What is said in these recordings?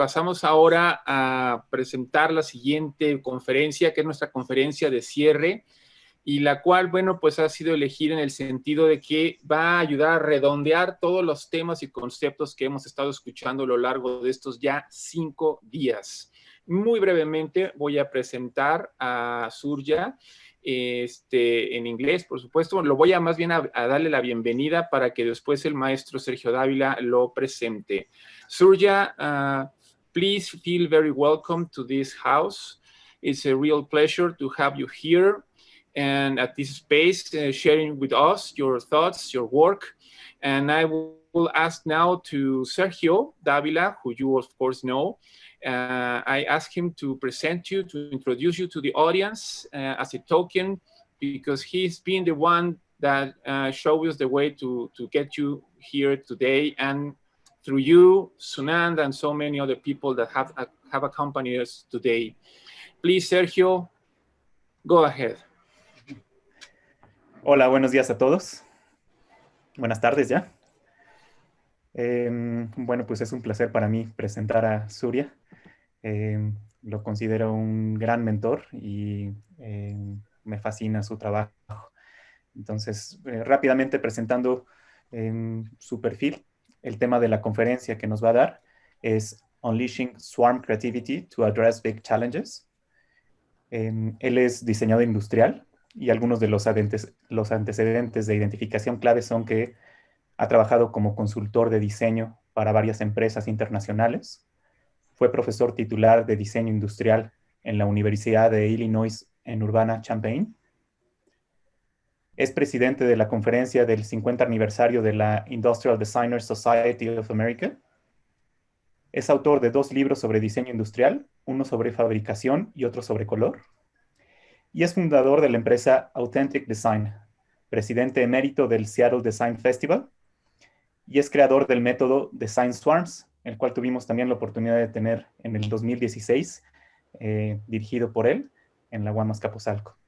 pasamos ahora a presentar la siguiente conferencia, que es nuestra conferencia de cierre, y la cual, bueno, pues ha sido elegida en el sentido de que va a ayudar a redondear todos los temas y conceptos que hemos estado escuchando a lo largo de estos ya 5 días. Muy brevemente voy a presentar a Surya, en inglés, por supuesto. Lo voy a más bien a darle la bienvenida para que después el maestro Sergio Dávila lo presente. Surya, please feel very welcome to this house. It's a real pleasure to have you here and at this space, sharing with us your thoughts, your work. And I will ask now to Sergio Davila, who you of course know. I ask him to present you, to introduce you to the audience as a token, because he's been the one that showed us the way to get you here today. And through you, Sunand, and so many other people that have accompanied us today. Please, Sergio, go ahead. Hola, buenos días a todos. Buenas tardes ya. Bueno, pues es un placer para mí presentar a Surya. Lo considero un gran mentor y me fascina su trabajo. Entonces, rápidamente presentando su perfil, el tema de la conferencia que nos va a dar es Unleashing Swarm Creativity to Address Big Challenges. Él es diseñador industrial y algunos de los antecedentes de identificación clave son que ha trabajado como consultor de diseño para varias empresas internacionales. Fue profesor titular de diseño industrial en la Universidad de Illinois en Urbana-Champaign. Es presidente de la conferencia del 50 aniversario de la Industrial Designers Society of America. Es autor de 2 libros sobre diseño industrial, uno sobre fabricación y otro sobre color. Y es fundador de la empresa Authentic Design, presidente emérito del Seattle Design Festival, y es creador del método Design Swarms, el cual tuvimos también la oportunidad de tener en el 2016, dirigido por él, en la UAM Azcapotzalco.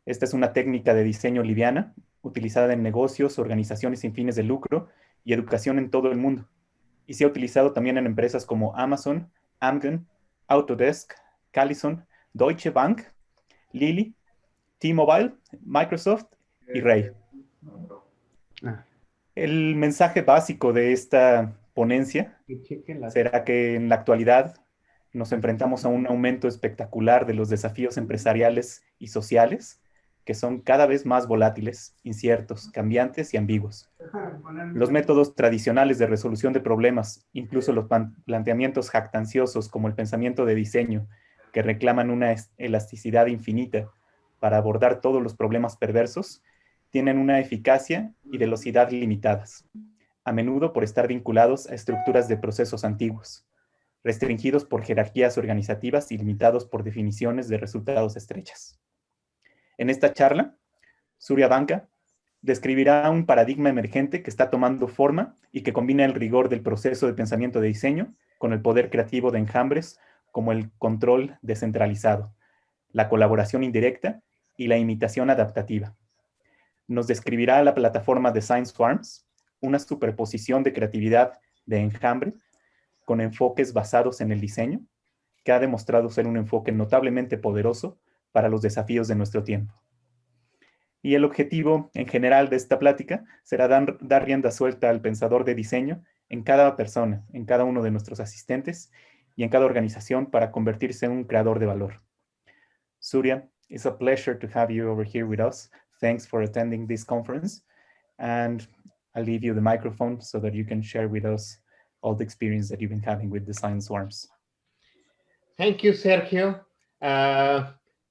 Esta es una técnica de diseño liviana, utilizada en negocios, organizaciones sin fines de lucro y educación en todo el mundo. Y se ha utilizado también en empresas como Amazon, Amgen, Autodesk, Callison, Deutsche Bank, Lilly, T-Mobile, Microsoft y Ray. El mensaje básico de esta ponencia será que en la actualidad nos enfrentamos a un aumento espectacular de los desafíos empresariales y sociales que son cada vez más volátiles, inciertos, cambiantes y ambiguos. Los métodos tradicionales de resolución de problemas, incluso los planteamientos jactanciosos como el pensamiento de diseño, que reclaman una elasticidad infinita para abordar todos los problemas perversos, tienen una eficacia y velocidad limitadas, a menudo por estar vinculados a estructuras de procesos antiguos, restringidos por jerarquías organizativas y limitados por definiciones de resultados estrechas. En esta charla, Surya Vanka describirá un paradigma emergente que está tomando forma y que combina el rigor del proceso de pensamiento de diseño con el poder creativo de enjambres como el control descentralizado, la colaboración indirecta y la imitación adaptativa. Nos describirá la plataforma Design Swarms, una superposición de creatividad de enjambre con enfoques basados en el diseño, que ha demostrado ser un enfoque notablemente poderoso para los desafíos de nuestro tiempo. Y el objetivo en general de esta plática será dar rienda suelta al pensador de diseño en cada persona, en cada uno de nuestros asistentes y en cada organización para convertirse en un creador de valor. Surya, it's a pleasure to have you over here with us. Thanks for attending this conference. And I'll leave you the microphone so that you can share with us all the experience that you've been having with Design Swarms. Thank you, Sergio.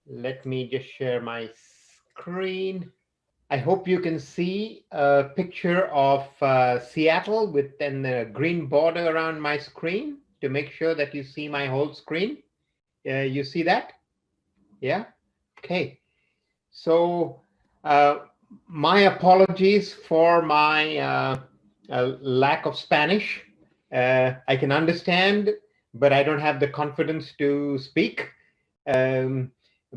Let me just share my screen. I hope you can see a picture of Seattle with a green border around my screen to make sure that you see my whole screen. You see that? Yeah? Okay. So my apologies for my lack of Spanish. I can understand, but I don't have the confidence to speak.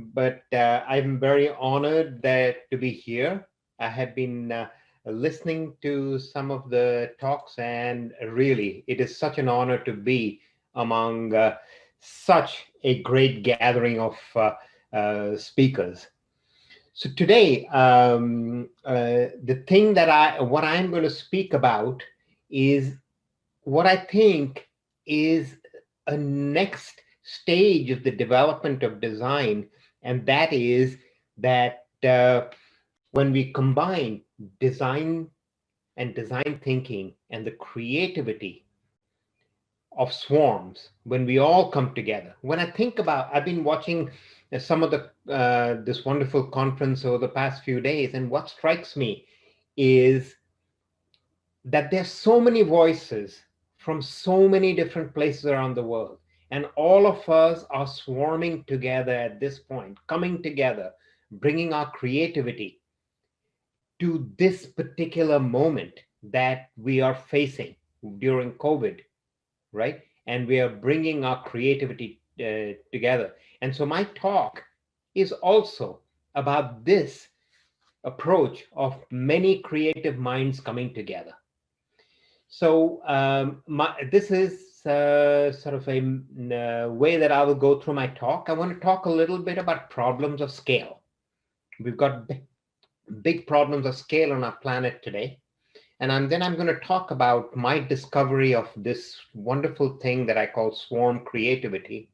But I'm very honored to be here. I have been listening to some of the talks, and really, it is such an honor to be among such a great gathering of speakers. So today, the thing that what I'm going to speak about is what I think is a next stage of the development of design, and that is that when we combine design and design thinking and the creativity of swarms, when we all come together. When I think about, I've been watching some of the this wonderful conference over the past few days, and what strikes me is that there's so many voices from so many different places around the world, and all of us are swarming together at this point, coming together, bringing our creativity to this particular moment that we are facing during COVID, right? And we are bringing our creativity together. And so my talk is also about this approach of many creative minds coming together. So this is sort of a way that I will go through my talk. I want to talk a little bit about problems of scale. We've got big problems of scale on our planet today. And then I'm going to talk about my discovery of this wonderful thing that I call swarm creativity.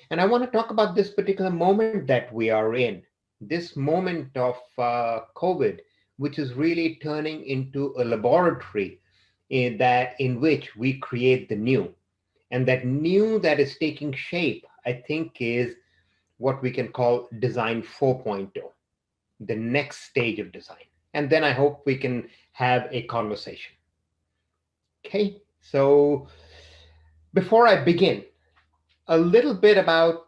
And I want to talk about this particular moment that we are in, this moment of COVID, which is really turning into a laboratory in which we create the new. And that new that is taking shape, I think, is what we can call design 4.0, the next stage of design. And then I hope we can have a conversation. Okay, so before I begin, a little bit about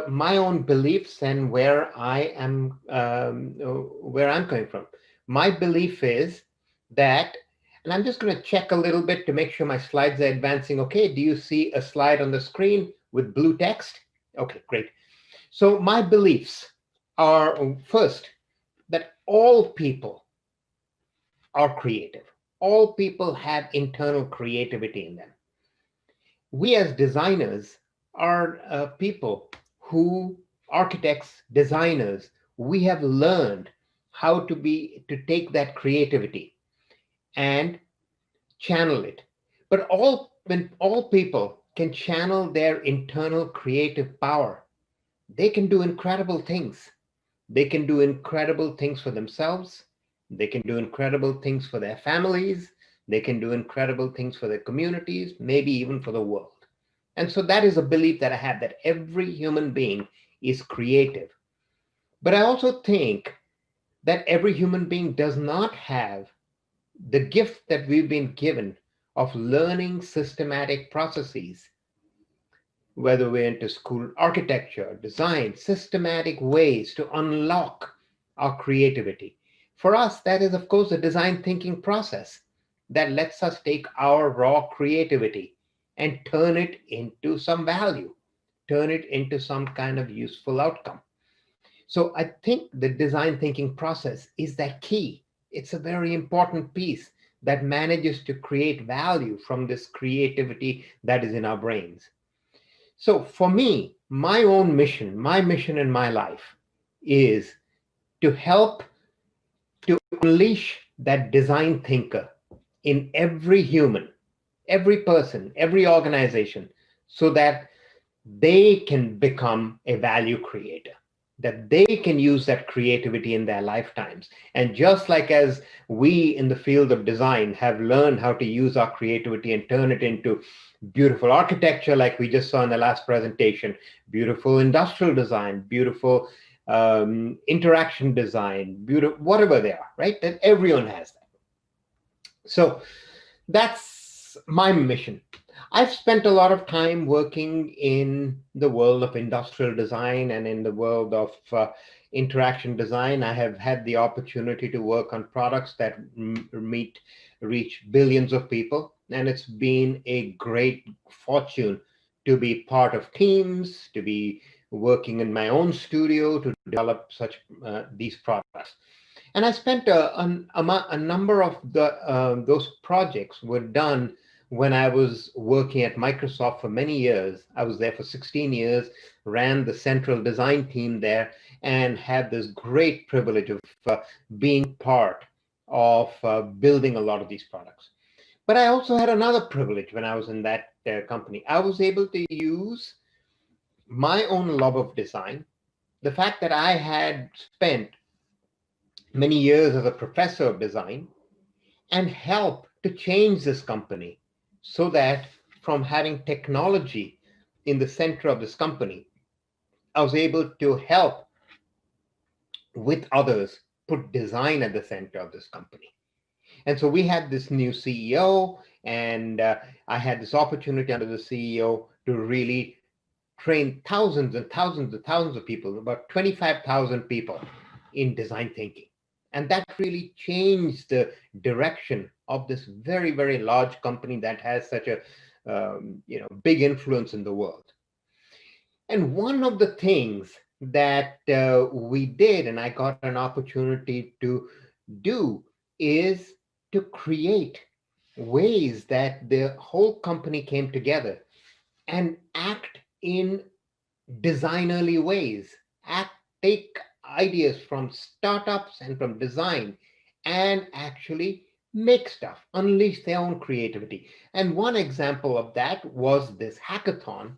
my own beliefs and where I'm coming from. My belief is that, and I'm just going to check a little bit to make sure my slides are advancing. Okay, do you see a slide on the screen with blue text? Okay, great. So my beliefs are, first, that all people are creative. All people have internal creativity in them. We as designers are people who, architects, designers, we have learned how to take that creativity and channel it. But when all people can channel their internal creative power, they can do incredible things. They can do incredible things for themselves. They can do incredible things for their families. They can do incredible things for their communities, maybe even for the world. And so that is a belief that I have, that every human being is creative. But I also think that every human being does not have the gift that we've been given of learning systematic processes, whether we're into school architecture, design, systematic ways to unlock our creativity. For us, that is, of course, a design thinking process that lets us take our raw creativity and turn it into some value, turn it into some kind of useful outcome. So I think the design thinking process is that key. It's a very important piece that manages to create value from this creativity that is in our brains. So for me, my own mission, my mission in my life is to help to unleash that design thinker in every human, every person, every organization, so that they can become a value creator, that they can use that creativity in their lifetimes. And just like as we in the field of design have learned how to use our creativity and turn it into beautiful architecture, like we just saw in the last presentation, beautiful industrial design, beautiful interaction design, beautiful, whatever they are, right? That everyone has that. So that's my mission. I've spent a lot of time working in the world of industrial design and in the world of interaction design. I have had the opportunity to work on products that reach billions of people. And it's been a great fortune to be part of teams, to be working in my own studio to develop such these products. And I spent a number of those projects were done when I was working at Microsoft for many years. I was there for 16 years, ran the central design team there, and had this great privilege of being part of building a lot of these products. But I also had another privilege when I was in that company. I was able to use my own love of design, the fact that I had spent many years as a professor of design, and help to change this company so that from having technology in the center of this company, I was able to help with others put design at the center of this company. And so we had this new CEO, and I had this opportunity under the CEO to really train thousands and thousands and thousands of people, about 25,000 people in design thinking. And that really changed the direction of this very, very large company that has such a big influence in the world. And one of the things that we did, and I got an opportunity to do, is to create ways that the whole company came together and act in designerly ways, take ideas from startups and from design and actually make stuff, unleash their own creativity. And one example of that was this hackathon,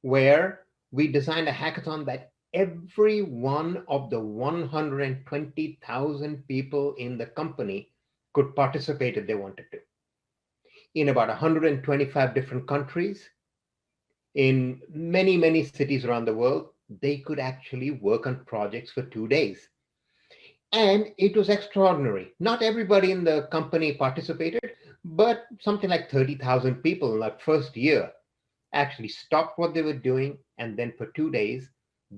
where we designed a hackathon that every one of the 120,000 people in the company could participate if they wanted to. In about 125 different countries, in many, many cities around the world, they could actually work on projects for 2 days. And it was extraordinary. Not everybody in the company participated, but something like 30,000 people in that first year actually stopped what they were doing, and then for 2 days,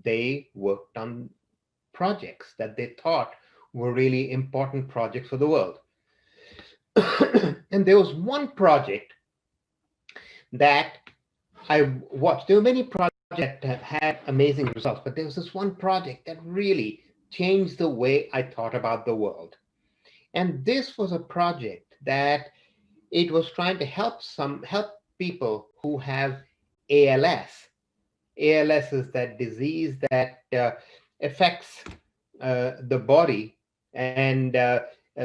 they worked on projects that they thought were really important projects for the world. And there was one project that I watched. There were many projects that had amazing results, but there was this one project that really changed the way I thought about the world. And this was a project that it was trying to help people who have ALS. ALS is that disease that affects the body, and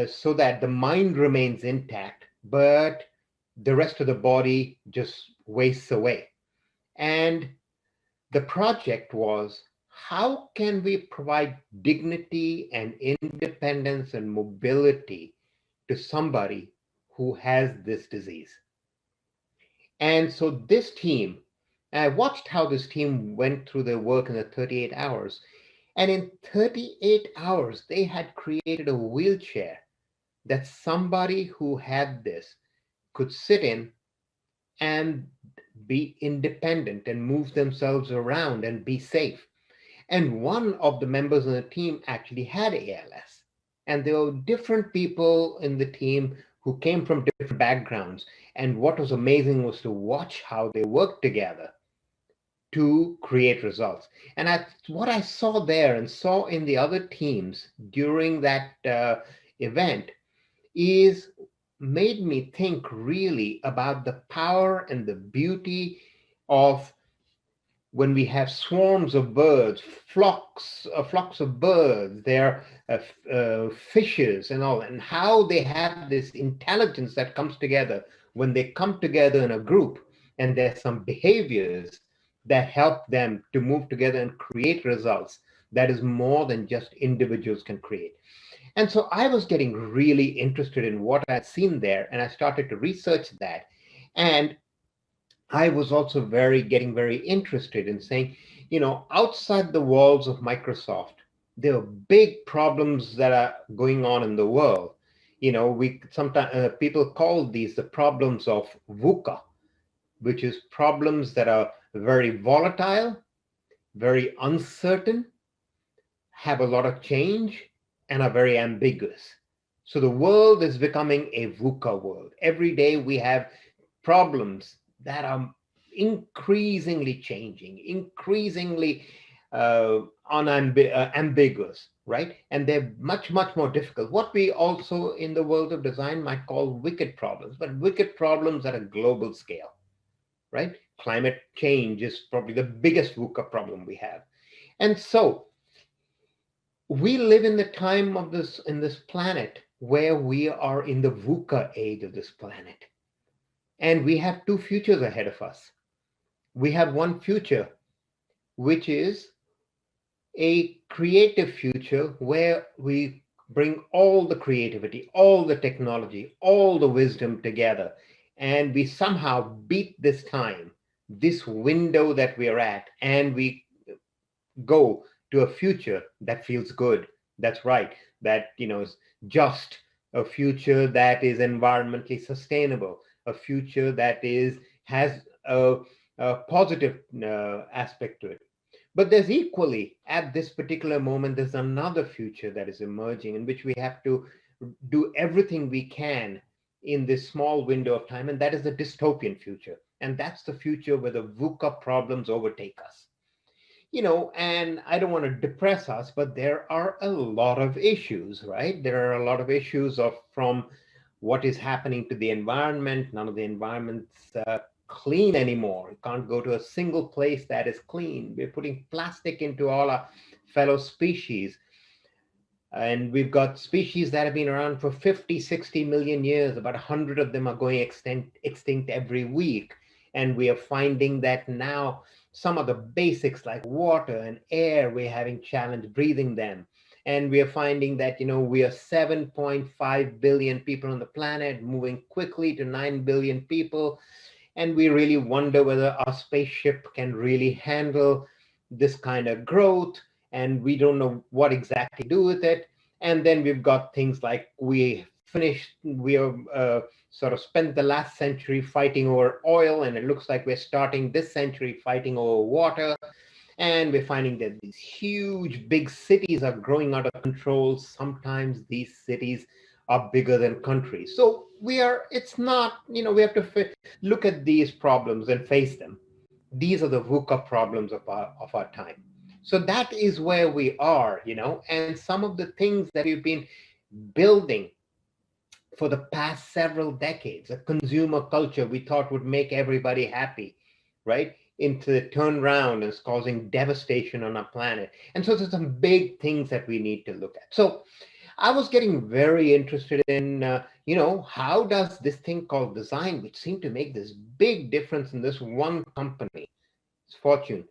so that the mind remains intact, but the rest of the body just wastes away. And the project was, how can we provide dignity and independence and mobility to somebody who has this disease? And so this team, I watched how this team went through their work in the 38 hours. And in 38 hours, they had created a wheelchair that somebody who had this could sit in and be independent and move themselves around and be safe. And one of the members of the team actually had ALS. And there were different people in the team who came from different backgrounds. And what was amazing was to watch how they worked together to create results. And what I saw there and saw in the other teams during that event made me think really about the power and the beauty of when we have swarms of birds, flocks of birds, they're fishes and all, and how they have this intelligence that comes together when they come together in a group, and there's some behaviors that help them to move together and create results that is more than just individuals can create. And so I was getting really interested in what I'd seen there, and I started to research that. And I was also getting very interested in saying, outside the walls of Microsoft, there are big problems that are going on in the world. We sometimes people call these the problems of VUCA, which is problems that are very volatile, very uncertain, have a lot of change, and are very ambiguous. So the world is becoming a VUCA world. Every day we have problems that are increasingly changing, increasingly ambiguous. right? And they're much, much more difficult. What we also in the world of design might call wicked problems, but wicked problems at a global scale, right? Climate change is probably the biggest VUCA problem we have. And so we live in the time of this, in this planet, where we are in the VUCA age of this planet. And we have two futures ahead of us. We have one future, which is a creative future where we bring all the creativity, all the technology, all the wisdom together, and we somehow beat this time, this window that we're at, and we go to a future that feels good, that's right, that is just, a future that is environmentally sustainable, a future that has a positive aspect to it. But there's equally, at this particular moment, there's another future that is emerging in which we have to do everything we can in this small window of time, and that is the dystopian future. And that's the future where the VUCA problems overtake us. And I don't want to depress us, but there are a lot of issues, right? There are a lot of issues from what is happening to the environment. None of the environment's clean anymore. You can't go to a single place that is clean. We're putting plastic into all our fellow species. And we've got species that have been around for 50, 60 million years. About 100 of them are going extinct every week. And we are finding that now some of the basics like water and air, we're having challenge breathing them. And we are finding that, we are 7.5 billion people on the planet, moving quickly to 9 billion people. And we really wonder whether our spaceship can really handle this kind of growth. And we don't know what exactly to do with it. And then we've got things like we are sort of spent the last century fighting over oil, and it looks like we're starting this century fighting over water. And we're finding that these huge, big cities are growing out of control. Sometimes these cities are bigger than countries. So it's not, we have to look at these problems and face them. These are the VUCA problems of our time. So that is where we are, and some of the things that we've been building for the past several decades, a consumer culture we thought would make everybody happy, right? Into the turnaround and it's causing devastation on our planet. And so there's some big things that we need to look at. So I was getting very interested in, how does this thing called design, which seemed to make this big difference in this one company, Fortune,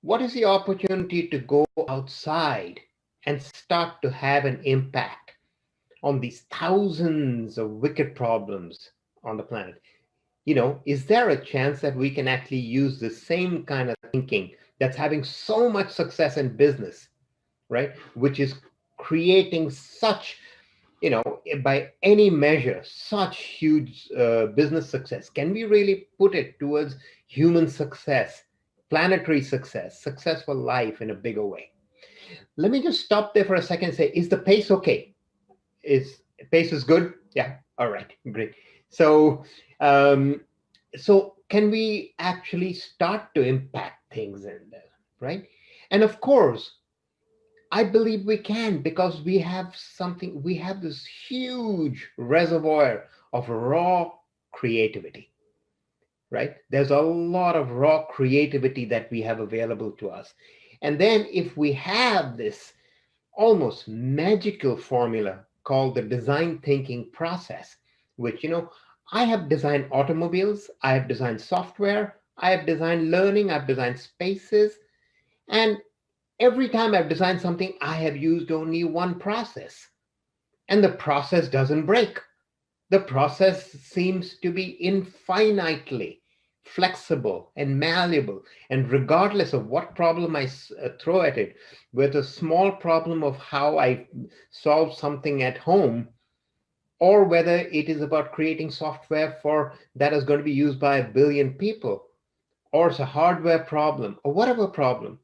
what is the opportunity to go outside and start to have an impact on these thousands of wicked problems on the planet? Is there a chance that we can actually use the same kind of thinking that's having so much success in business, right? Which is creating such, by any measure, such huge business success. Can we really put it towards human success, planetary success, successful life in a bigger way? Let me just stop there for a second and say, is the pace okay? Pace is good? Yeah. All right. Great. So, so can we actually start to impact things in there, right? And of course, I believe we can, because we have this huge reservoir of raw creativity, right? There's a lot of raw creativity that we have available to us. And then if we have this almost magical formula called the design thinking process, which, I have designed automobiles, I have designed software, I have designed learning, I've designed spaces. And every time I've designed something, I have used only one process. And the process doesn't break. The process seems to be infinitely flexible and malleable. And regardless of what problem I throw at it, whether a small problem of how I solve something at home, or whether it is about creating software that is going to be used by 1 billion people, or it's a hardware problem, or whatever problem,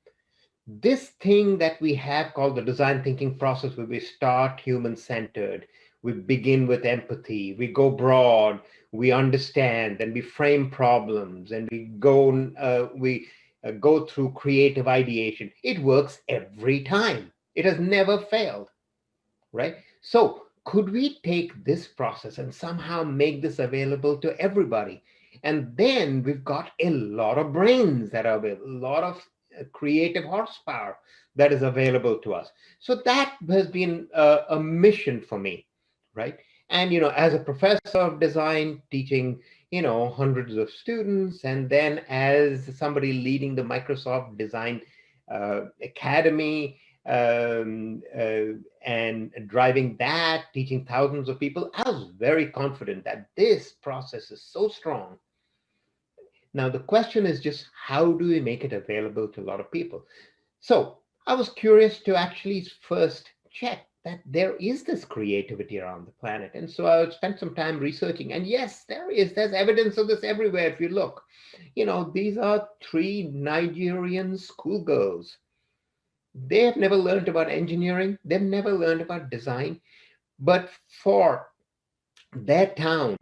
this thing that we have called the design thinking process, where we start human-centered, we begin with empathy, we go broad, we understand, and we frame problems, and we go through creative ideation. It works every time. It has never failed, right? So could we take this process and somehow make this available to everybody? And then we've got a lot of brains that are available, a lot of creative horsepower that is available to us. So that has been a mission for me, right? And, as a professor of design, teaching, hundreds of students, and then as somebody leading the Microsoft Design Academy, and driving that, teaching thousands of people, I was very confident that this process is so strong. Now, the question is just how do we make it available to a lot of people? So I was curious to actually first check that there is this creativity around the planet. And so I spent some time researching. And yes, there is. There's evidence of this everywhere if you look. These are 3 Nigerian schoolgirls. They have never learned about engineering. They've never learned about design. But for their town,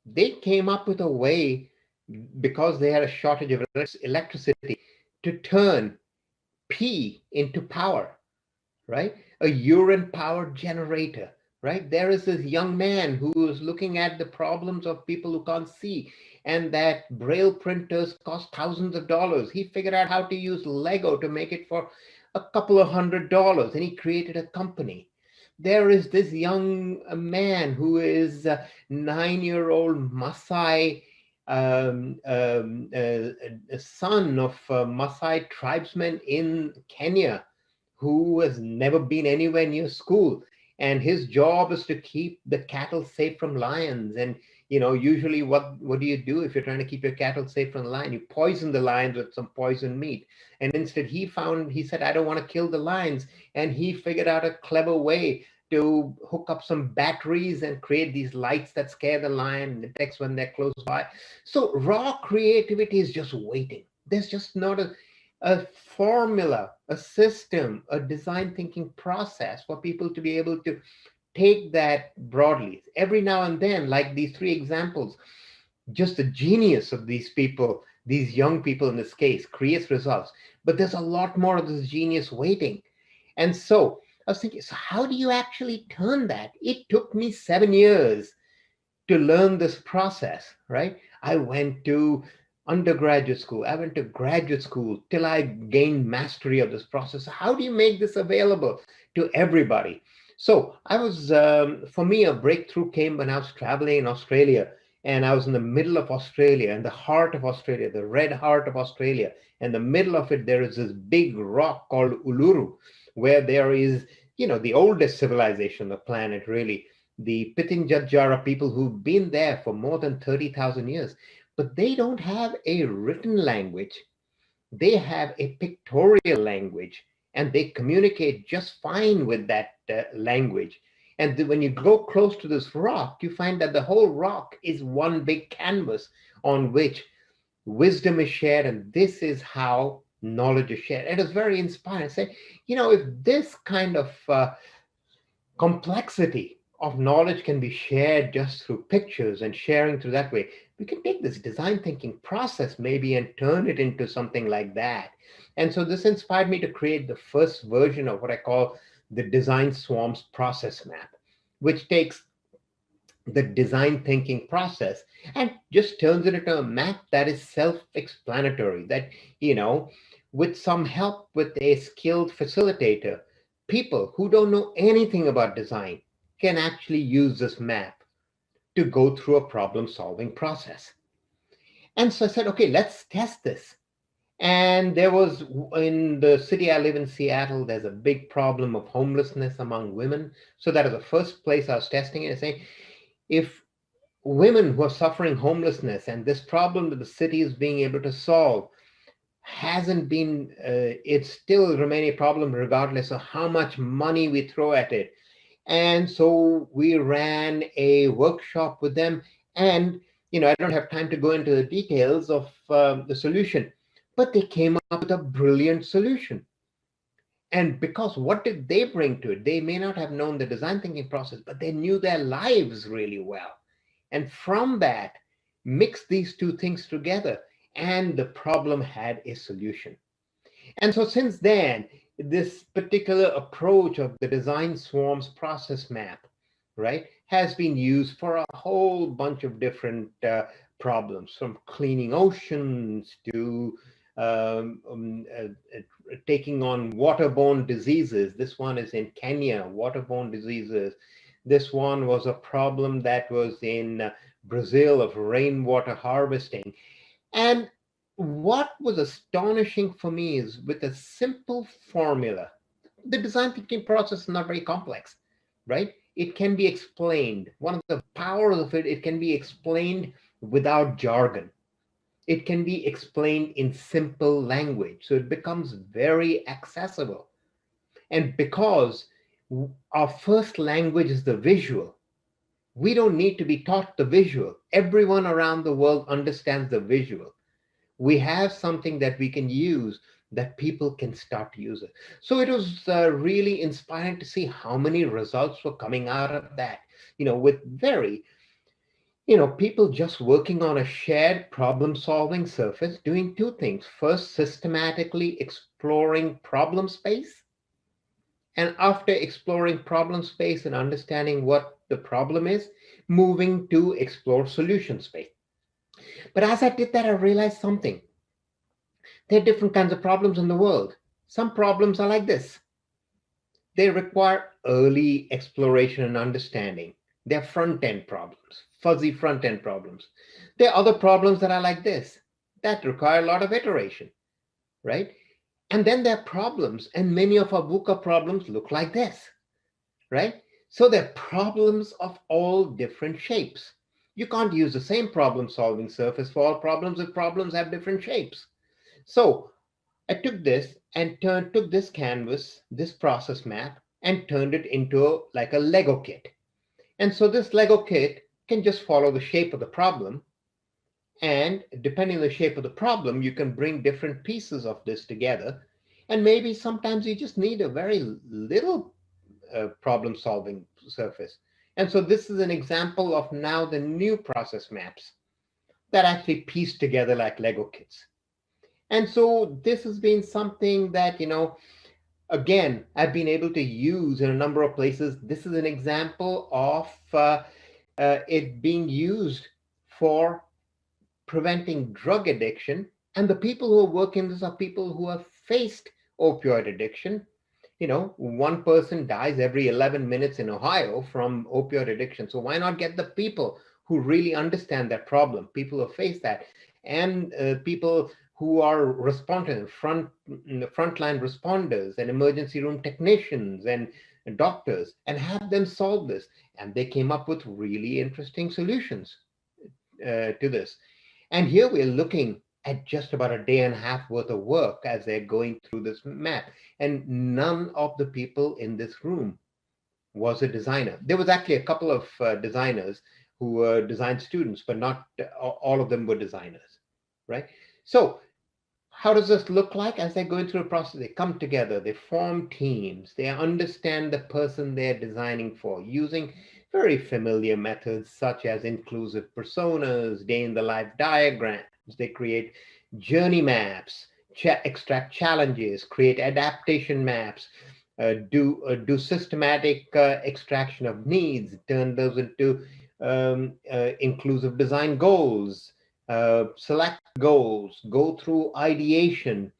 they came up with a way, because they had a shortage of electricity, to turn pee into power, right? A urine power generator, right? There is this young man who is looking at the problems of people who can't see, and that braille printers cost thousands of dollars. He figured out how to use Lego to make it for a couple of $100s, and he created a company. There is this young man who is a 9-year-old Maasai, a son of Maasai tribesmen in Kenya, who has never been anywhere near school. And his job is to keep the cattle safe from lions. And, usually what do you do if you're trying to keep your cattle safe from the lion? You poison the lions with some poison meat. And instead he said, I don't want to kill the lions. And he figured out a clever way to hook up some batteries and create these lights that scare the lion and detects when they're close by. So raw creativity is just waiting. There's just not a formula, a system, a design thinking process for people to be able to take that broadly. Every now and then, like these 3 examples, just the genius of these people, these young people in this case, creates results. But there's a lot more of this genius waiting. And so I was thinking, so how do you actually turn that? It took me 7 years to learn this process, right? I went to undergraduate school, I went to graduate school till I gained mastery of this process. How do you make this available to everybody? So I was, for me, a breakthrough came when I was traveling in Australia, and I was in the middle of Australia, in the heart of Australia, the red heart of Australia. In the middle of it, there is this big rock called Uluru, where there is, the oldest civilization on the planet, really. The Pitjantjatjara people who've been there for more than 30,000 years, but they don't have a written language. They have a pictorial language, and they communicate just fine with that language. And when you go close to this rock, you find that the whole rock is one big canvas on which wisdom is shared, and this is how knowledge is shared. It is very inspiring. Say, if this kind of complexity of knowledge can be shared just through pictures and sharing through that way, we can take this design thinking process maybe and turn it into something like that. And so this inspired me to create the first version of what I call the Design Swarms process map, which takes the design thinking process and just turns it into a map that is self-explanatory, that, with some help with a skilled facilitator, people who don't know anything about design can actually use this map to go through a problem-solving process. And so I said, okay, let's test this. And there was, in the city I live in, Seattle, there's a big problem of homelessness among women. So that is the first place I was testing it and saying, if women who are suffering homelessness and this problem that the city is being able to solve hasn't been, it's still remain a problem regardless of how much money we throw at it. And so we ran a workshop with them. And, I don't have time to go into the details of the solution, but they came up with a brilliant solution. And because what did they bring to it? They may not have known the design thinking process, but they knew their lives really well. And from that, mix these 2 things together, and the problem had a solution. And so since then, this particular approach of the design swarms process map, right, has been used for a whole bunch of different problems, from cleaning oceans to taking on waterborne diseases. This one is in Kenya, waterborne diseases. This one was a problem that was in Brazil of rainwater harvesting. And what was astonishing for me is, with a simple formula, the design thinking process is not very complex, right? It can be explained. One of the powers of it, it can be explained without jargon. It can be explained in simple language. So it becomes very accessible. And because our first language is the visual, we don't need to be taught the visual. Everyone around the world understands the visual. We have something that we can use, that people can start to use it. So it was really inspiring to see how many results were coming out of that, with very, people just working on a shared problem solving surface, doing two things. First, systematically exploring problem space. And after exploring problem space and understanding what the problem is, moving to explore solution space. But as I did that, I realized something. There are different kinds of problems in the world. Some problems are like this. They require early exploration and understanding. They're front-end problems, fuzzy front-end problems. There are other problems that are like this, that require a lot of iteration, right? And then there are problems, and many of our VUCA problems look like this, right? So there are problems of all different shapes. You can't use the same problem-solving surface for all problems if problems have different shapes. So I took this and took this canvas, this process map, and turned it into like a Lego kit. And so this Lego kit can just follow the shape of the problem. And depending on the shape of the problem, you can bring different pieces of this together. And maybe sometimes you just need a very little problem solving surface. And so this is an example of now the new process maps that actually piece together like Lego kits. And so this has been something that, again, I've been able to use in a number of places. This is an example of it being used for preventing drug addiction. And the people who are working this are people who have faced opioid addiction. One person dies every 11 minutes in Ohio from opioid addiction. So why not get the people who really understand that problem, people who face that, and people who are responding, frontline responders and emergency room technicians and doctors, and have them solve this. And they came up with really interesting solutions to this. And here we're looking at just about a day and a half worth of work as they're going through this map. And none of the people in this room was a designer. There was actually a couple of designers who were design students, but not all of them were designers, right? So how does this look like as they're going through a process? They come together, they form teams, they understand the person they're designing for using very familiar methods such as inclusive personas, day in the life diagrams. They create journey maps, extract challenges, create adaptation maps, do systematic extraction of needs, turn those into inclusive design goals, select goals, go through ideation,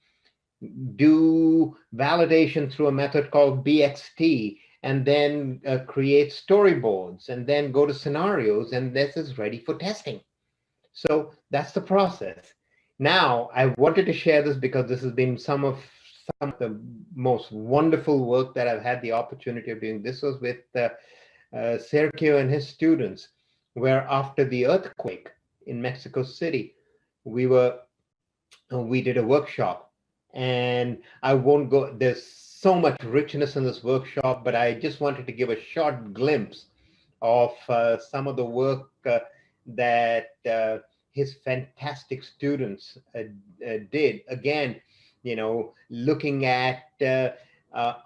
do validation through a method called BXT, and then create storyboards, and then go to scenarios, and this is ready for testing. So that's the process. Now, I wanted to share this because this has been some of the most wonderful work that I've had the opportunity of doing. This was with Sergio and his students, where after the earthquake in Mexico City, we did a workshop, and I won't go, there's so much richness in this workshop, but I just wanted to give a short glimpse of some of the work that his fantastic students did. Again, looking at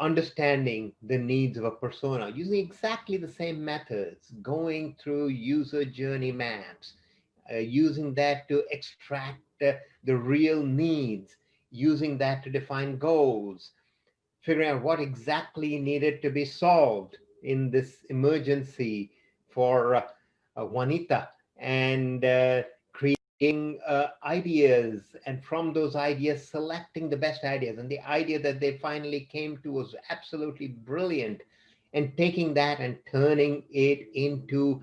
understanding the needs of a persona, using exactly the same methods, going through user journey maps, using that to extract the real needs, using that to define goals, figuring out what exactly needed to be solved in this emergency for Juanita, and creating ideas, and from those ideas selecting the best ideas. And the idea that they finally came to was absolutely brilliant, and taking that and turning it into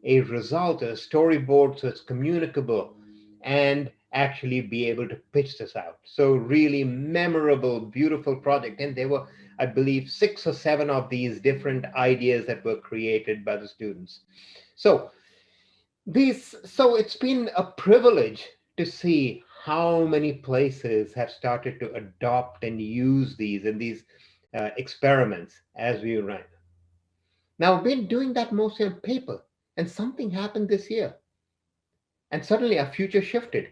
a result, a storyboard, so it's communicable, and actually be able to pitch this out. So really memorable, beautiful project. And there were, I believe, 6 or 7 of these different ideas that were created by the students. So it's been a privilege to see how many places have started to adopt and use these in these experiments as we ran. Now, we've been doing that mostly on paper, and something happened this year. And suddenly our future shifted.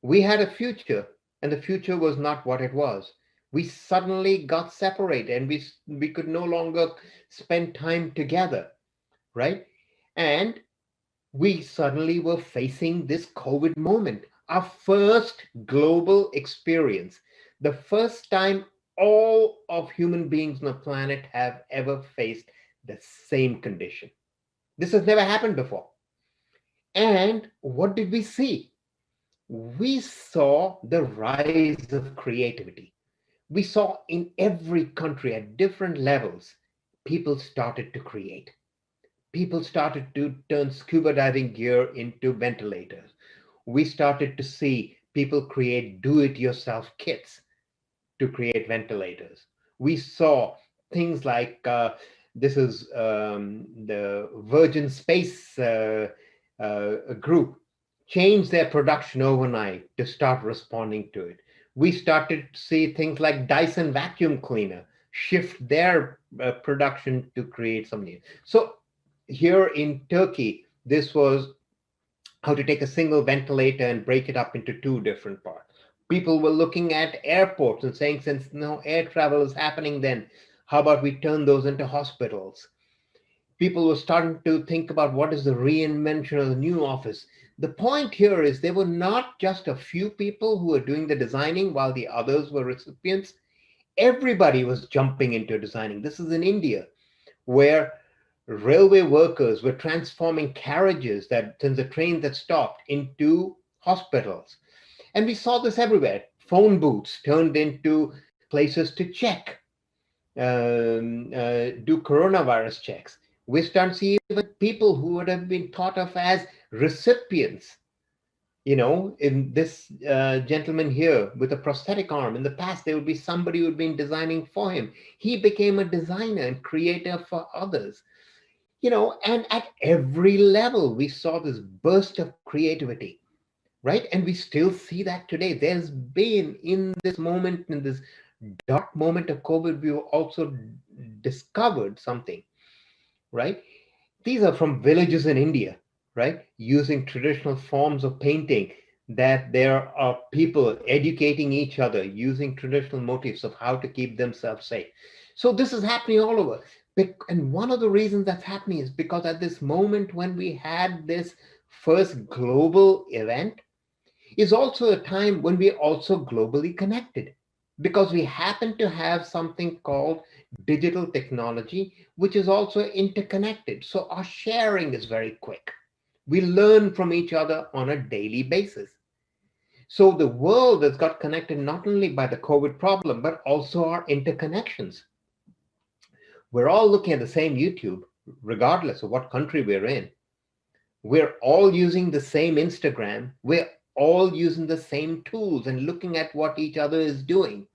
We had a future, and the future was not what it was. We suddenly got separated, and we could no longer spend time together, right? And we suddenly were facing this COVID moment, our first global experience, the first time all of human beings on the planet have ever faced the same condition. This has never happened before. And what did we see? We saw the rise of creativity. We saw in every country at different levels, people started to create. People started to turn scuba diving gear into ventilators. We started to see people create do-it-yourself kits to create ventilators. We saw things like this is the Virgin Space group change their production overnight to start responding to it. We started to see things like Dyson vacuum cleaner shift their production to create something. So here in Turkey, this was how to take a single ventilator and break it up into 2 different parts. People were looking at airports and saying, since no air travel is happening, then how about we turn those into hospitals? People were starting to think about what is the reinvention of the new office. The point here is there were not just a few people who were doing the designing while the others were recipients. Everybody was jumping into designing. This is in India, where railway workers were transforming carriages the trains that stopped into hospitals. And we saw this everywhere. Phone booths turned into places to check, do coronavirus checks. We start to see even people who would have been thought of as recipients. In this gentleman here with a prosthetic arm, in the past, there would be somebody who had been designing for him. He became a designer and creator for others. And at every level, we saw this burst of creativity, right? And we still see that today. There's been in this moment, in this dark moment of COVID, we've also discovered something, right? These are from villages in India, right? Using traditional forms of painting, that there are people educating each other using traditional motifs of how to keep themselves safe. So this is happening all over. And one of the reasons that's happening is because at this moment when we had this first global event is also a time when we're also globally connected, because we happen to have something called digital technology, which is also interconnected. So our sharing is very quick. We learn from each other on a daily basis. So the world has got connected not only by the COVID problem, but also our interconnections. We're all looking at the same YouTube, regardless of what country we're in. We're all using the same Instagram. We're all using the same tools and looking at what each other is doing,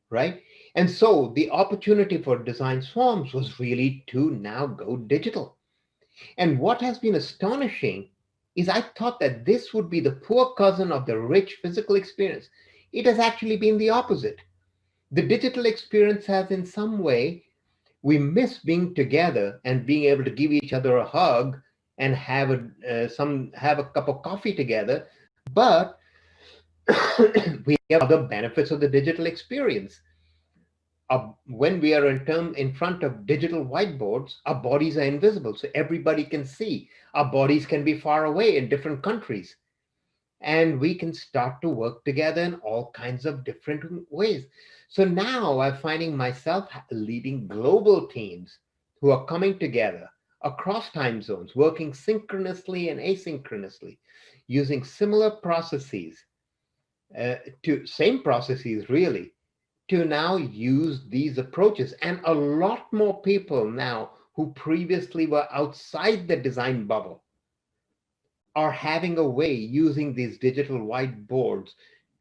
right? And so the opportunity for Design Swarms was really to now go digital. And what has been astonishing is I thought that this would be the poor cousin of the rich physical experience. It has actually been the opposite. The digital experience has in some way, we miss being together and being able to give each other a hug and have a cup of coffee together, but we have other benefits of the digital experience. When we are in front of digital whiteboards, our bodies are invisible, so everybody can see. Our bodies can be far away in different countries, and we can start to work together in all kinds of different ways. So now I'm finding myself leading global teams who are coming together across time zones, working synchronously and asynchronously, using similar processes, to same processes really, to now use these approaches. And a lot more people now who previously were outside the design bubble are having a way using these digital whiteboards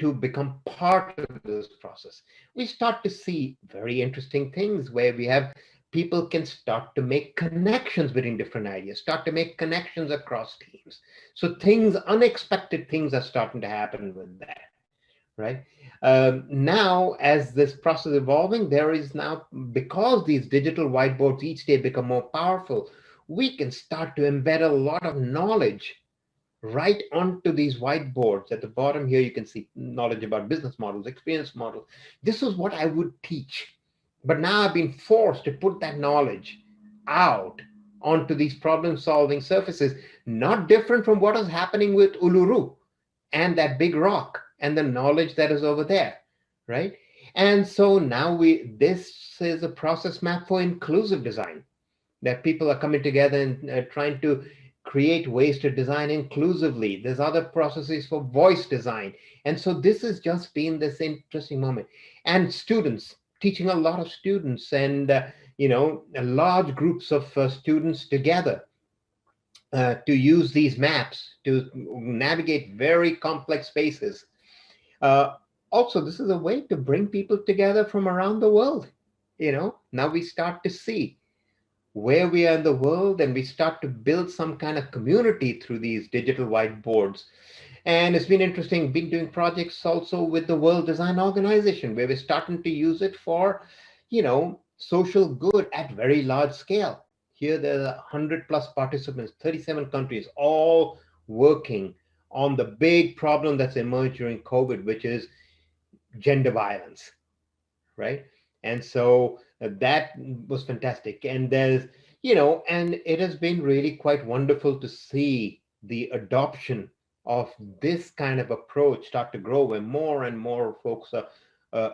to become part of this process. We start to see very interesting things where we have people can start to make connections between different ideas, start to make connections across teams. So things, unexpected things are starting to happen with that, right? Now, as this process is evolving, there is now, because these digital whiteboards each day become more powerful, we can start to embed a lot of knowledge right onto these whiteboards. At the bottom here, you can see knowledge about business models, experience models. This is what I would teach. But now I've been forced to put that knowledge out onto these problem-solving surfaces, not different from what is happening with Uluru and that big rock and the knowledge that is over there, right? And so now this is a process map for inclusive design, that people are coming together and trying to create ways to design inclusively. There's other processes for voice design. And so this has just been this interesting moment. And students, teaching a lot of students and, large groups of students together to use these maps to navigate very complex spaces. Also, this is a way to bring people together from around the world. Now we start to see where we are in the world, and we start to build some kind of community through these digital whiteboards. And it's been interesting, been doing projects also with the World Design Organization, where we're starting to use it for, social good at very large scale. Here, there are 100 plus participants, 37 countries, all working on the big problem that's emerged during COVID, which is gender violence, right? And so that was fantastic. And and it has been really quite wonderful to see the adoption of this kind of approach start to grow, where more and more folks are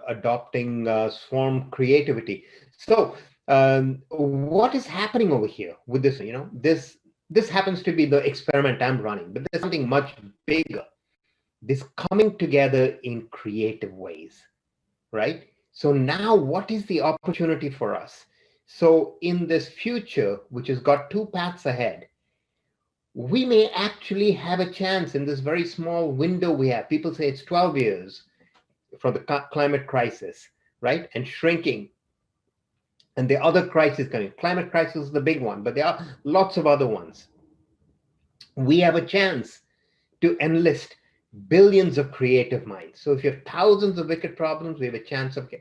adopting swarm creativity. So what is happening over here with this? This happens to be the experiment I'm running, but there's something much bigger. This coming together in creative ways, right? So now what is the opportunity for us? So in this future, which has got two paths ahead, we may actually have a chance in this very small window we have. People say it's 12 years from the climate crisis, right? And shrinking. And the other crisis coming. Climate crisis is the big one, but there are lots of other ones. We have a chance to enlist billions of creative minds. So if you have thousands of wicked problems, we have a chance of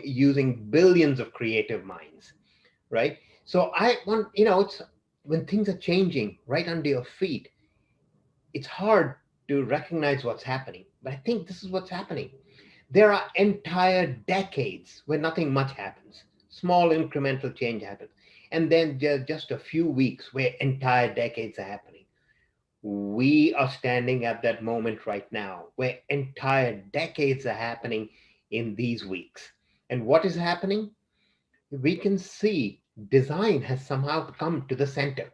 using billions of creative minds, right? So I want, it's when things are changing right under your feet, it's hard to recognize what's happening. But I think this is what's happening. There are entire decades where nothing much happens. Small incremental change happens. And then just a few weeks where entire decades are happening. We are standing at that moment right now where entire decades are happening in these weeks. And what is happening? We can see design has somehow come to the center.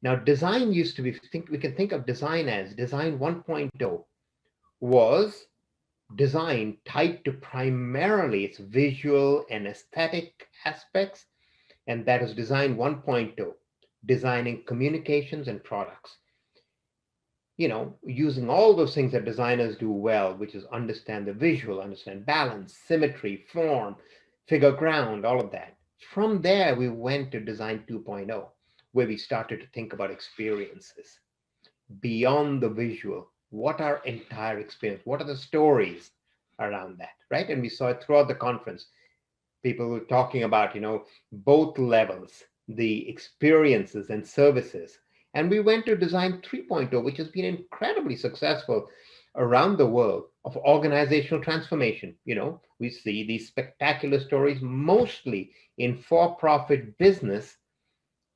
Now, design used to be, we can think of design as design 1.0 was design tied to primarily its visual and aesthetic aspects. And that is design 1.0, designing communications and products. Using all those things that designers do well, which is understand the visual, understand balance, symmetry, form, figure ground, all of that. From there, we went to design 2.0, where we started to think about experiences beyond the visual. What are entire experience? What are the stories around that, right? And we saw it throughout the conference. People were talking about, both levels, the experiences and services. And we went to design 3.0, which has been incredibly successful around the world of organizational transformation. We see these spectacular stories mostly in for-profit business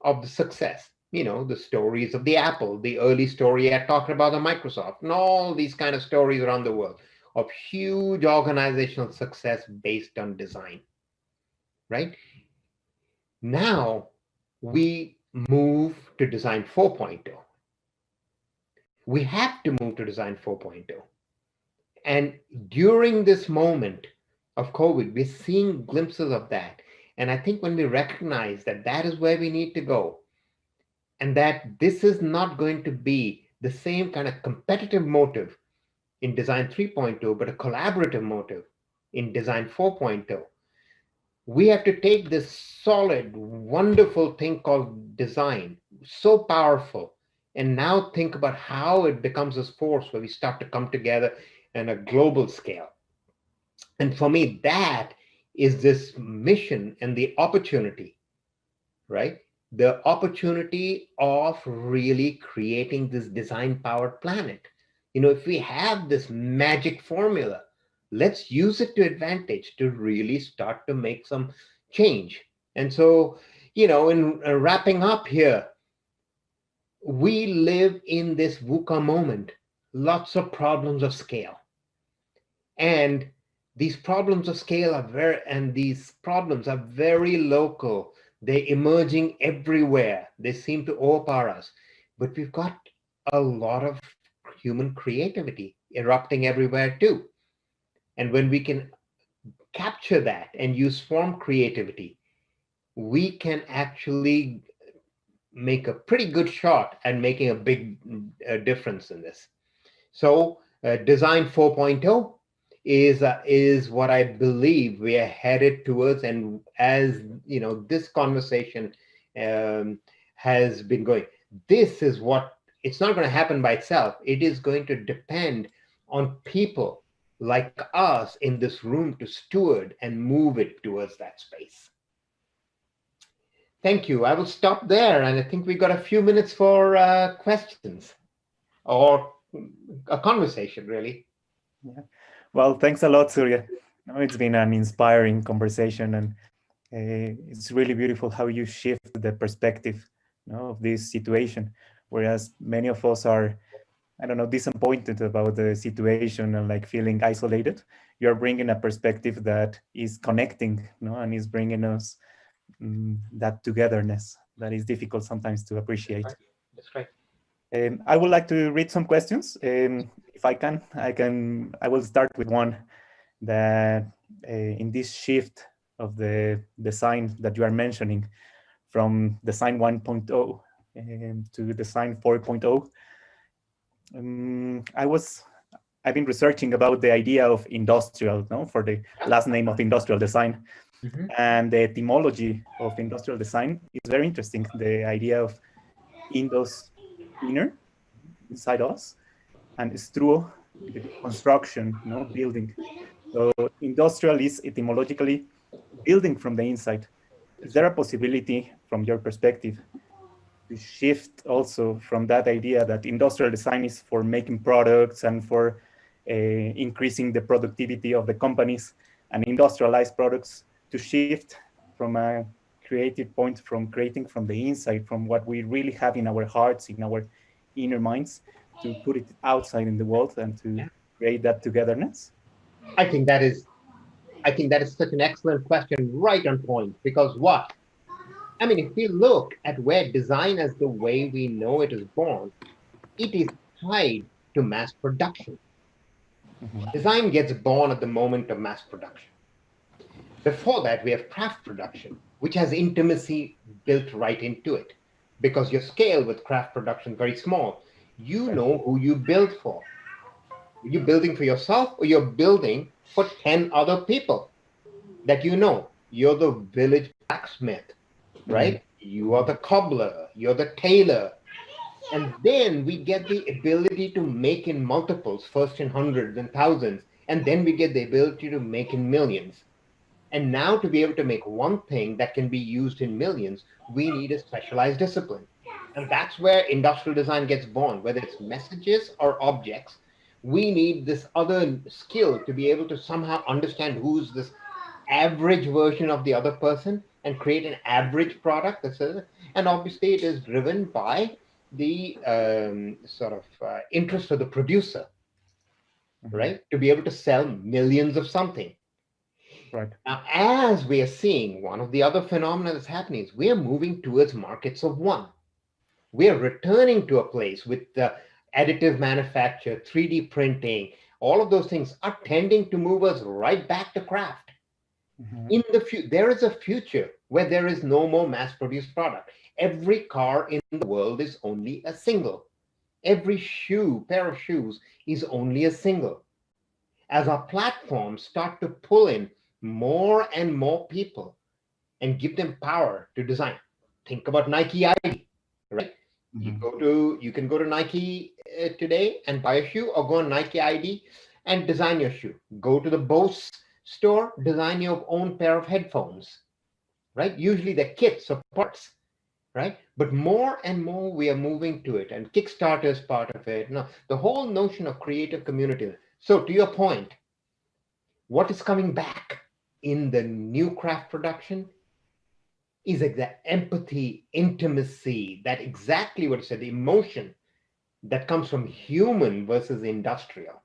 of the success. the stories of the Apple, the early story I talked about the Microsoft, and all these kind of stories around the world of huge organizational success based on design, right? Now we move to design 4.0. We have to move to design 4.0. And during this moment of COVID, we're seeing glimpses of that. And I think when we recognize that that is where we need to go, and that this is not going to be the same kind of competitive motive in design 3.0, but a collaborative motive in design 4.0, we have to take this solid, wonderful thing called design, so powerful, and now think about how it becomes this force where we start to come together on a global scale. And for me, that is this mission and the opportunity, right? The opportunity of really creating this design-powered planet. If we have this magic formula, let's use it to advantage to really start to make some change. And so, in wrapping up here, we live in this VUCA moment, lots of problems of scale. And these problems of scale are very local. They're emerging everywhere. They seem to overpower us. But we've got a lot of human creativity erupting everywhere too. And when we can capture that and use form creativity, we can actually make a pretty good shot at making a big difference in this. So Design 4.0 is what I believe we are headed towards. And as this conversation has been going, this is what, it's not going to happen by itself. It is going to depend on people like us in this room to steward and move it towards that space. Thank you. I will stop there, and I think we got a few minutes for questions or a conversation, really. Yeah. Well, thanks a lot, Surya. It's been an inspiring conversation, and it's really beautiful how you shift the perspective of this situation. Whereas many of us are, disappointed about the situation and like feeling isolated, you're bringing a perspective that is connecting, and is bringing us that togetherness that is difficult sometimes to appreciate. That's right. I would like to read some questions. If I can, I will start with one that in this shift of the design that you are mentioning from design 1.0 to design 4.0, I've been researching about the idea of industrial, for the last name of industrial design. Mm-hmm. And the etymology of industrial design is very interesting. The idea of indos, inner, inside us, and struo, the construction, building. So industrial is etymologically building from the inside. Is there a possibility from your perspective to shift also from that idea that industrial design is for making products and for increasing the productivity of the companies, and industrialized products to shift from a creative point, from creating from the inside, from what we really have in our hearts, in our inner minds, to put it outside in the world and to create that togetherness? I think that is such an excellent question, right on point. Because what? I mean, if we look at where design as the way we know it is born, it is tied to mass production. Mm-hmm. Design gets born at the moment of mass production. Before that, we have craft production, which has intimacy built right into it. Because your scale with craft production is very small. You know who you build for. Are you building for yourself, or you're building for 10 other people that you know? You're the village blacksmith, right? Mm-hmm. You are the cobbler, you're the tailor. And then we get the ability to make in multiples, first in hundreds and thousands, and then we get the ability to make in millions. And now to be able to make one thing that can be used in millions, we need a specialized discipline. And that's where industrial design gets born, whether it's messages or objects. We need this other skill to be able to somehow understand who's this average version of the other person and create an average product. And obviously, it is driven by the interest of the producer, right? To be able to sell millions of something. Right. Now, as we are seeing, one of the other phenomena that's happening is we are moving towards markets of one. We are returning to a place with the additive manufacture, 3D printing, all of those things are tending to move us right back to craft. In the there is a future where there is no more mass-produced product. Every car in the world is only a single. Every pair of shoes is only a single. As our platforms start to pull in more and more people and give them power to design. Think about Nike ID, right? You can go to Nike today and buy a shoe, or go on Nike ID and design your shoe. Go to the Bose store, design your own pair of headphones, right? Usually the kits or parts, right? But more and more we are moving to it, and Kickstarter is part of it. Now, the whole notion of creative community. So to your point, what is coming back in the new craft production is that empathy, intimacy, that exactly what you said, the emotion that comes from human versus industrial.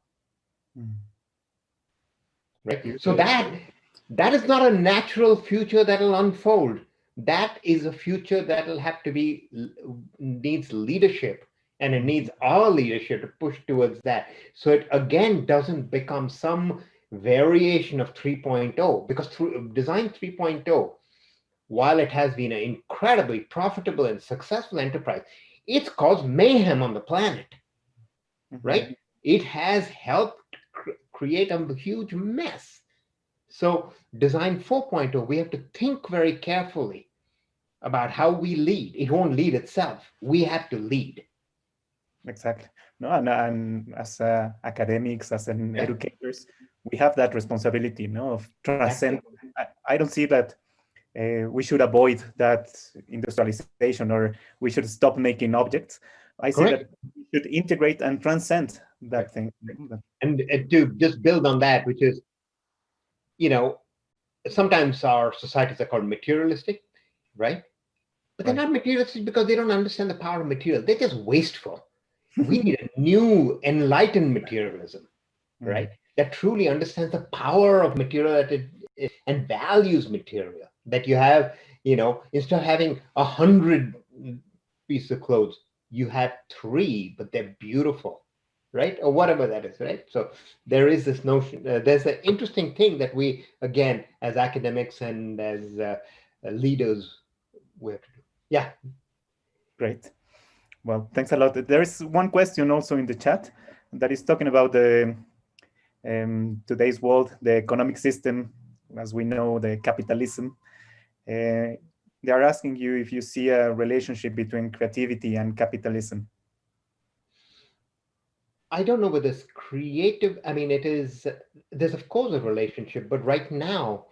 Right? So that is not a natural future that will unfold. That is a future that will have to needs leadership, and it needs our leadership to push towards that. So it again doesn't become some variation of 3.0, because through Design 3.0, while it has been an incredibly profitable and successful enterprise, it's caused mayhem on the planet, right? It has helped create a huge mess. So Design 4.0, we have to think very carefully about how we lead. It won't lead itself. We have to lead. Exactly. No, and as academics, as educators, we have that responsibility, of transcend. I don't see that we should avoid that industrialization, or we should stop making objects. I see that we should integrate and transcend that thing. And to just build on that, which is, sometimes our societies are called materialistic, right? But they're not materialistic because they don't understand the power of material. They're just wasteful. We need a new enlightened materialism, right? That truly understands the power of material and values material. That you have, instead of having 100 pieces of clothes, you have 3, but they're beautiful, right? Or whatever that is, right? So there is this notion, there's an interesting thing that we, again, as academics and as leaders, we have to do. Yeah. Great. Well, thanks a lot. There is one question also in the chat that is talking about the today's world, the economic system, as we know, the capitalism. They are asking you if you see a relationship between creativity and capitalism. I don't know whether it's creative. I mean, there's of course a relationship, but right now,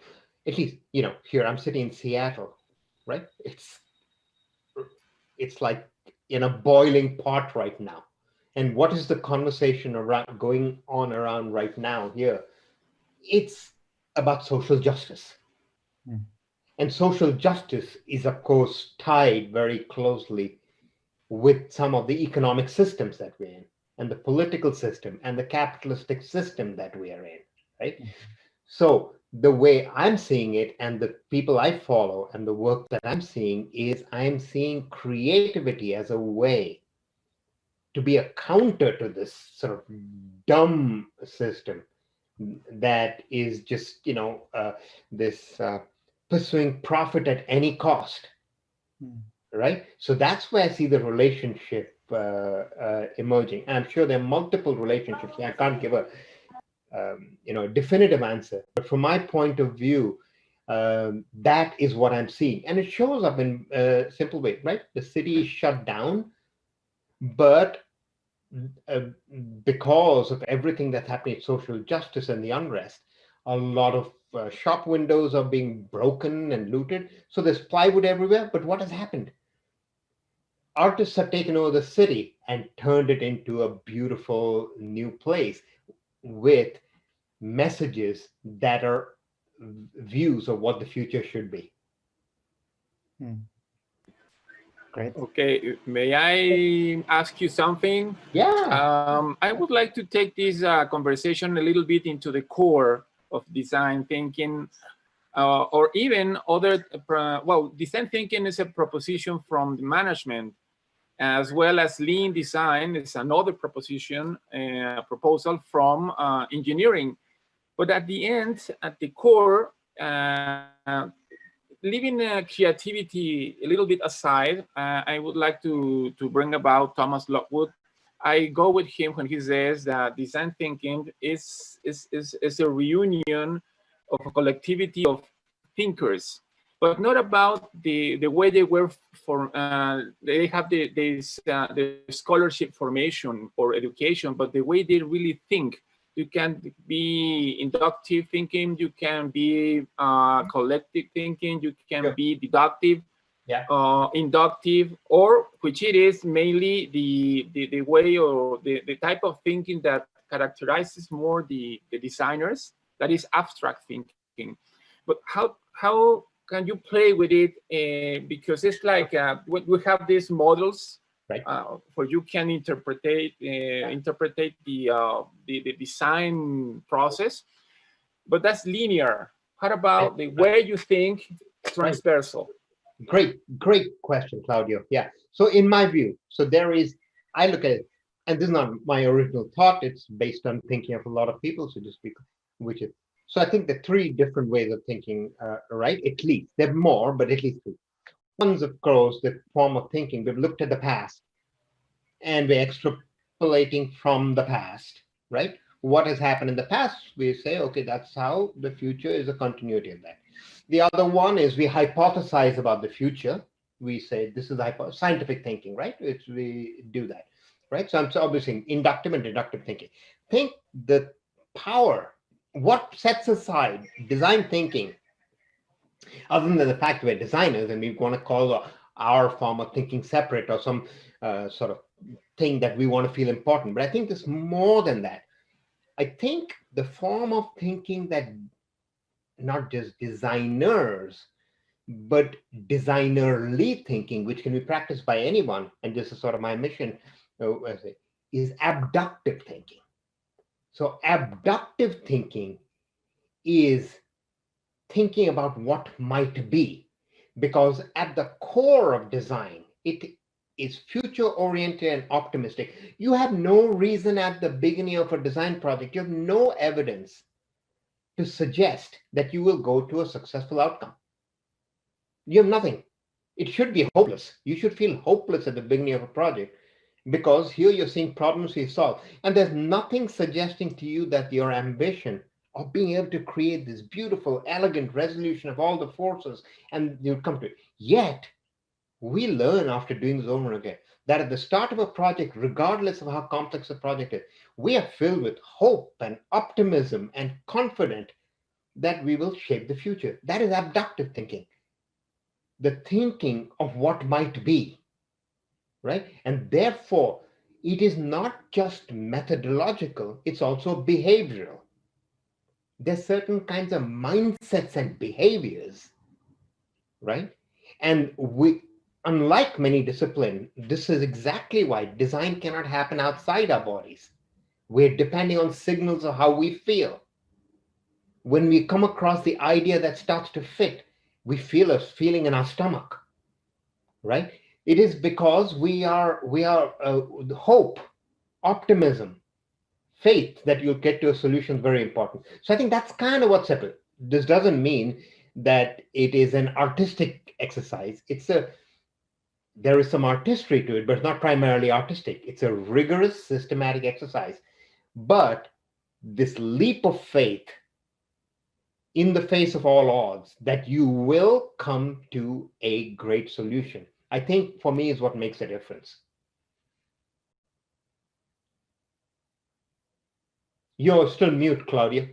at least, here I'm sitting in Seattle, right? It's like in a boiling pot right now. And what is the conversation going on around right now here? It's about social justice. And social justice is, of course, tied very closely with some of the economic systems that we're in, and the political system, and the capitalistic system that we are in, right? So the way I'm seeing it, and the people I follow, and the work that I'm seeing, is I'm seeing creativity as a way to be a counter to this sort of dumb system that is just, this pursuing profit at any cost, right? So that's where I see the relationship emerging. And I'm sure there are multiple relationships. I can't give a definitive answer, but from my point of view, that is what I'm seeing, and it shows up in a simple way, right? The city is shut down, but because of everything that's happening, social justice and the unrest, a lot of shop windows are being broken and looted. So there's plywood everywhere. But what has happened? Artists have taken over the city and turned it into a beautiful new place with messages that are views of what the future should be. Great. Okay, may I ask you something? Yeah. I would like to take this conversation a little bit into the core of design thinking, or even other, well, design thinking is a proposition from the management, as well as lean design is another proposition, proposal from engineering. But at the end, at the core, leaving creativity a little bit aside, I would like to bring about Thomas Lockwood. I go with him when he says that design thinking is a reunion of a collectivity of thinkers, but not about the way they were for they have the scholarship formation or education, but the way they really think. You can be inductive thinking, you can be collective thinking, you can be deductive, inductive, or which it is mainly the way or the type of thinking that characterizes more the designers, that is abstract thinking. But how can you play with it? Because it's like we have these models. Right. Where you can interpret the design process, but that's linear. What about the way you think transversal? Great question, Claudio. Yeah. So in my view, I look at it, and this is not my original thought. It's based on thinking of a lot of people, so to speak, so I think the three different ways of thinking, right? At least there are more, but at least three. One's, of course, the form of thinking. We've looked at the past and we're extrapolating from the past, right? What has happened in the past, we say, okay, that's how the future is a continuity of that. The other one is we hypothesize about the future. We say this is scientific thinking, right? We do that, right? So I'm obviously inductive and deductive thinking. Think the power, what sets aside design thinking, other than the fact we're designers and we want to call our form of thinking separate or some sort of thing that we want to feel important. But I think there's more than that. I think the form of thinking that not just designers, but designerly thinking, which can be practiced by anyone, and this is sort of my mission, is abductive thinking. So abductive thinking is thinking about what might be, because at the core of design, it is future oriented and optimistic. You have no reason at the beginning of a design project, you have no evidence to suggest that you will go to a successful outcome. You have nothing. It should be hopeless. You should feel hopeless at the beginning of a project, because here you're seeing problems you solve, and there's nothing suggesting to you that your ambition of being able to create this beautiful, elegant resolution of all the forces, and you come to it. Yet, we learn after doing this over and again that at the start of a project, regardless of how complex the project is, we are filled with hope and optimism and confident that we will shape the future. That is abductive thinking. The thinking of what might be, right? And therefore, it is not just methodological, it's also behavioral. There's certain kinds of mindsets and behaviors, right? And unlike many disciplines, this is exactly why design cannot happen outside our bodies. We're depending on signals of how we feel. When we come across the idea that starts to fit, we feel a feeling in our stomach, right? It is because we are hope, optimism, faith that you'll get to a solution is very important. So I think that's kind of what's happening. This doesn't mean that it is an artistic exercise. There is some artistry to it, but it's not primarily artistic. It's a rigorous, systematic exercise. But this leap of faith in the face of all odds that you will come to a great solution, I think for me is what makes a difference. You're still mute, Claudia.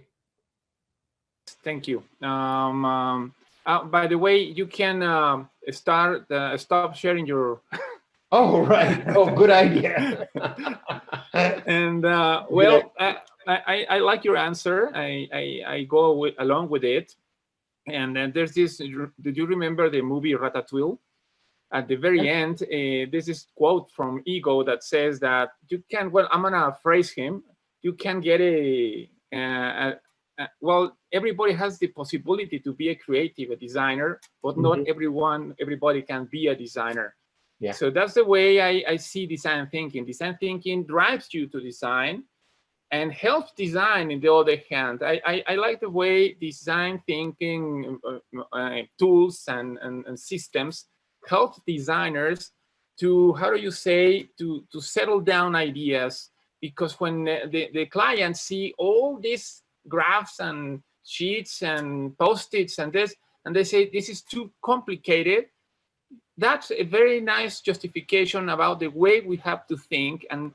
Thank you. By the way, you can stop sharing your. Oh, right. Oh, good idea. And well, I like your answer. I go along with it. And then there's this, did you remember the movie Ratatouille? At the very end, there's this quote from Ego that says that you can, well, I'm gonna phrase him, you can get well, everybody has the possibility to be a creative, a designer, but not everybody can be a designer. Yeah. So that's the way I see design thinking. Design thinking drives you to design and helps design in the other hand. I like the way design thinking tools and systems help designers to, how do you say, to settle down ideas, because when the clients see all these graphs and sheets and post-its and this, and they say this is too complicated, that's a very nice justification about the way we have to think, and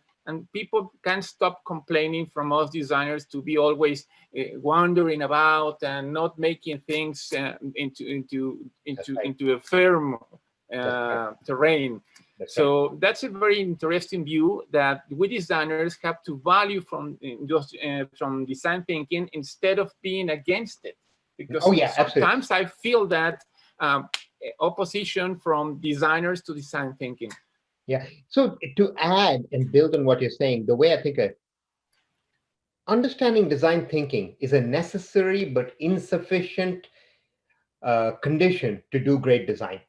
people can't stop complaining from us designers to be always wandering about and not making things into a firm terrain. So that's a very interesting view that we designers have to value from design thinking instead of being against it. Because sometimes I feel that opposition from designers to design thinking. Yeah. So to add and build on what you're saying, the way I think understanding design thinking is a necessary but insufficient condition to do great design.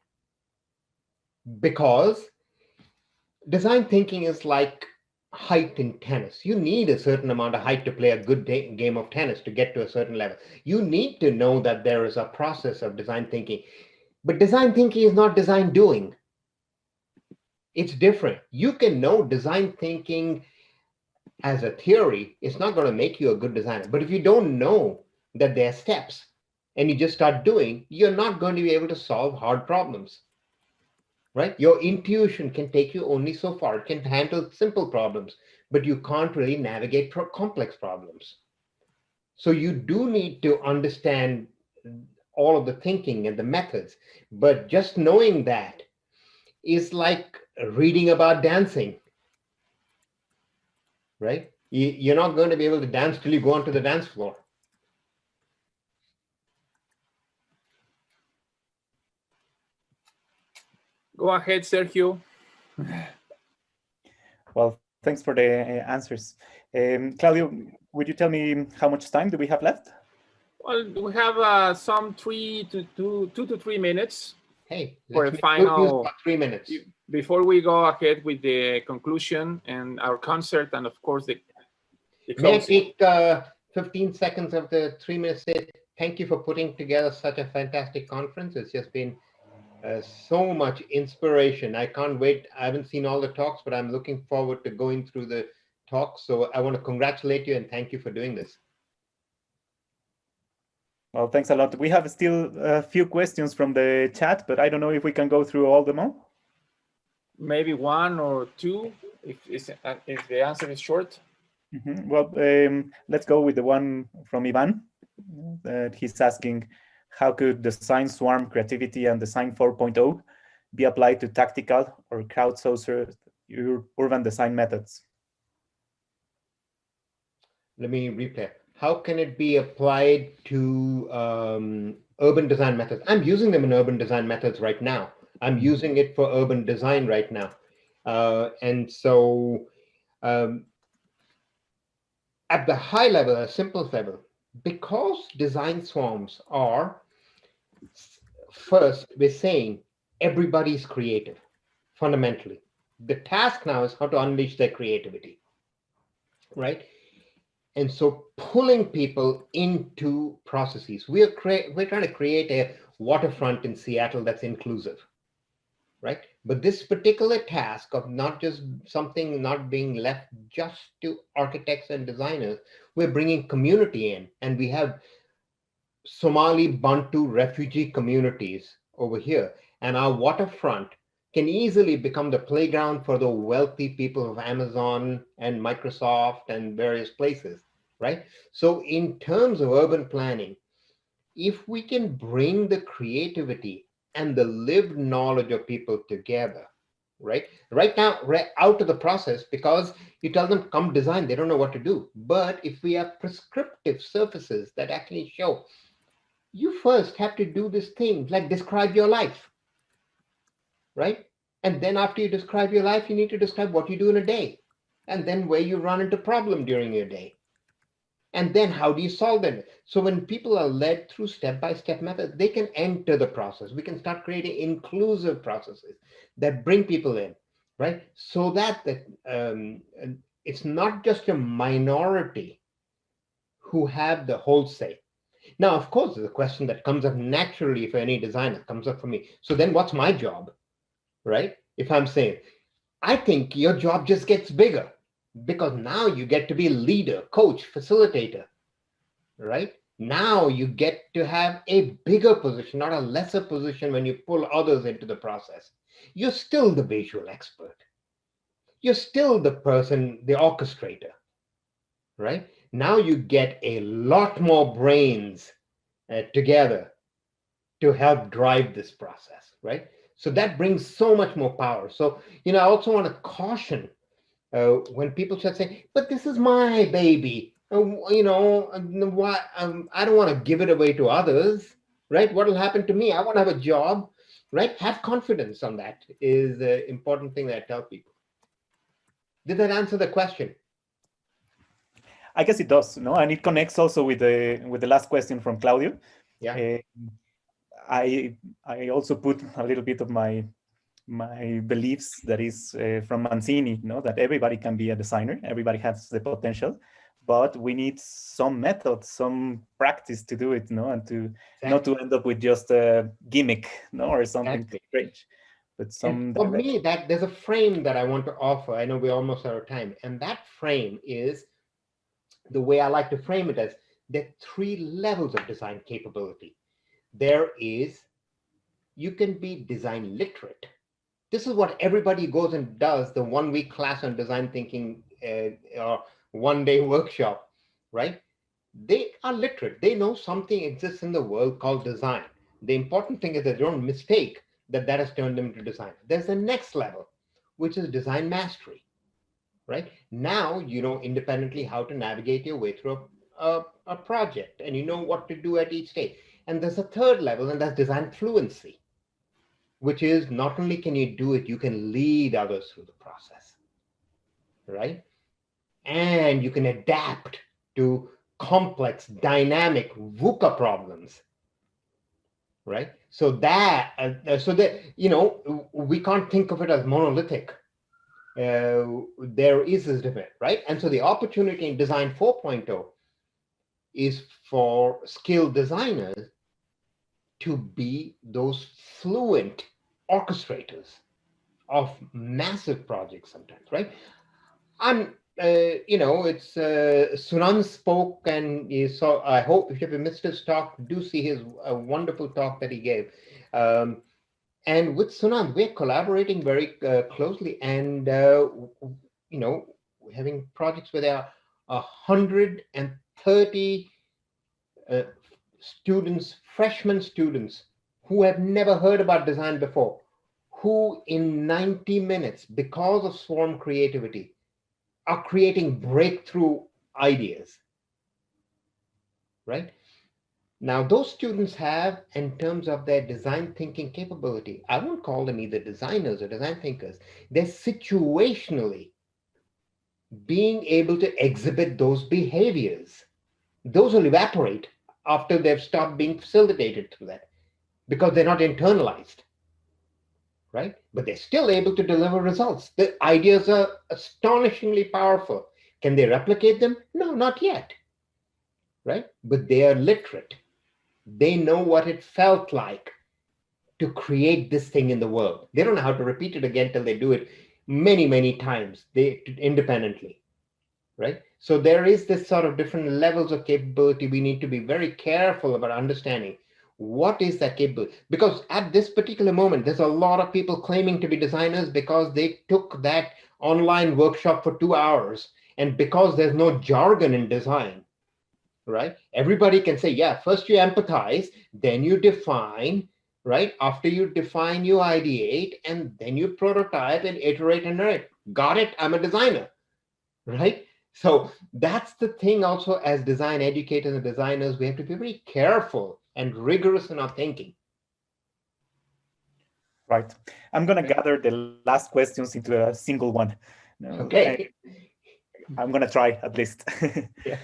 Because design thinking is like height in tennis. You need a certain amount of height to play a good game of tennis to get to a certain level. You need to know that there is a process of design thinking. But design thinking is not design doing. It's different. You can know design thinking as a theory. It's not going to make you a good designer. But if you don't know that there are steps and you just start doing, you're not going to be able to solve hard problems. Right? Your intuition can take you only so far. It can handle simple problems, but you can't really navigate complex problems. So you do need to understand all of the thinking and the methods, but just knowing that is like reading about dancing, right? You're not going to be able to dance till you go onto the dance floor. Go ahead, Sergio. Well, thanks for the answers. Claudio, would you tell me how much time do we have left? Well, we have some 2 to 3 minutes. Hey, for a final 3 minutes before we go ahead with the conclusion and our concert, and of course the closing. May I take 15 seconds of the 3 minutes? Thank you for putting together such a fantastic conference. It's just been so much inspiration. I can't wait. I haven't seen all the talks, but I'm looking forward to going through the talks. So I want to congratulate you and thank you for doing this. Well, thanks a lot. We have still a few questions from the chat, but I don't know if we can go through all of them all. Maybe 1 or 2, if the answer is short. Well, let's go with the one from Ivan. He's asking, how could design swarm creativity and design 4.0 be applied to tactical or crowdsourced urban design methods? Let me replay. How can it be applied to urban design methods? I'm using them in urban design methods right now. I'm using it for urban design right now. And so at the high level, a simple level, because design swarms are, first, we're saying everybody's creative, fundamentally. The task now is how to unleash their creativity, right? And so pulling people into processes. We're trying to create a waterfront in Seattle that's inclusive, right? But this particular task of not just something not being left just to architects and designers, we're bringing community in. And we have Somali Bantu refugee communities over here. And our waterfront can easily become the playground for the wealthy people of Amazon and Microsoft and various places, right? So in terms of urban planning, if we can bring the creativity and the lived knowledge of people together, right? Right now, we're out of the process because you tell them, come design, they don't know what to do. But if we have prescriptive surfaces that actually show, you first have to do this thing, like describe your life, right? And then after you describe your life, you need to describe what you do in a day, and then where you run into problem during your day. And then how do you solve them? So when people are led through step-by-step methods, they can enter the process. We can start creating inclusive processes that bring people in, right? So that it's not just a minority who have the whole say. Now, of course, there's a question that comes up naturally for any designer, comes up for me. So then what's my job, right? If I'm saying, I think your job just gets bigger, because now you get to be a leader, coach, facilitator, right? Now you get to have a bigger position, not a lesser position when you pull others into the process. You're still the visual expert. You're still the person, the orchestrator, right? Now you get a lot more brains together to help drive this process, right? So that brings so much more power. So, I also want to caution when people start saying, but this is my baby, why, I don't want to give it away to others, right? What will happen to me? I want to have a job, right? Have confidence on that is the important thing that I tell people. Did that answer the question? I guess it does, no? And it connects also with the last question from Claudio. Yeah. I also put a little bit of my beliefs that is from Mancini, that everybody can be a designer, everybody has the potential, but we need some method, some practice to do it, and to not to end up with just a gimmick, or something strange, but some. For me, that there's a frame that I want to offer. I know we're almost out of time, and that frame is the way I like to frame it as there are 3 levels of design capability. There is, you can be design literate. This is what everybody goes and does the 1-week class on design thinking or 1-day workshop, right? They are literate. They know something exists in the world called design. The important thing is that they don't mistake that has turned them into design. There's the next level, which is design mastery, right? Now you know independently how to navigate your way through a project, and you know what to do at each stage. And there's a third level, and that's design fluency, which is not only can you do it, you can lead others through the process, right? And you can adapt to complex, dynamic VUCA problems, right? So that, we can't think of it as monolithic. There is this debate, right? And so the opportunity in Design 4.0 is for skilled designers to be those fluent orchestrators of massive projects sometimes, right? It's Sunan spoke, and you saw, I hope if you missed his talk, do see his wonderful talk that he gave. And with Sunan, we're collaborating very closely, and we're having projects where there are 130 students, freshman students, who have never heard about design before, who in 90 minutes, because of swarm creativity, are creating breakthrough ideas, right? Now, those students have, in terms of their design thinking capability, I won't call them either designers or design thinkers. They're situationally being able to exhibit those behaviors. Those will evaporate after they've stopped being facilitated through that, because they're not internalized, right? But they're still able to deliver results. The ideas are astonishingly powerful. Can they replicate them? No, not yet, right? But they are literate. They know what it felt like to create this thing in the world. They don't know how to repeat it again till they do it many, many times independently, right? So there is this sort of different levels of capability. We need to be very careful about understanding what is that capability. Because at this particular moment, there's a lot of people claiming to be designers because they took that online workshop for 2 hours, and because there's no jargon in design, right? Everybody can say, yeah, first you empathize, then you define, right? After you define, you ideate, and then you prototype and iterate and iterate. Got it? I'm a designer, right? So that's the thing also, as design educators and designers, we have to be very careful and rigorous in our thinking. Right. I'm going to gather the last questions into a single one. Okay. I'm going to try at least. Yeah.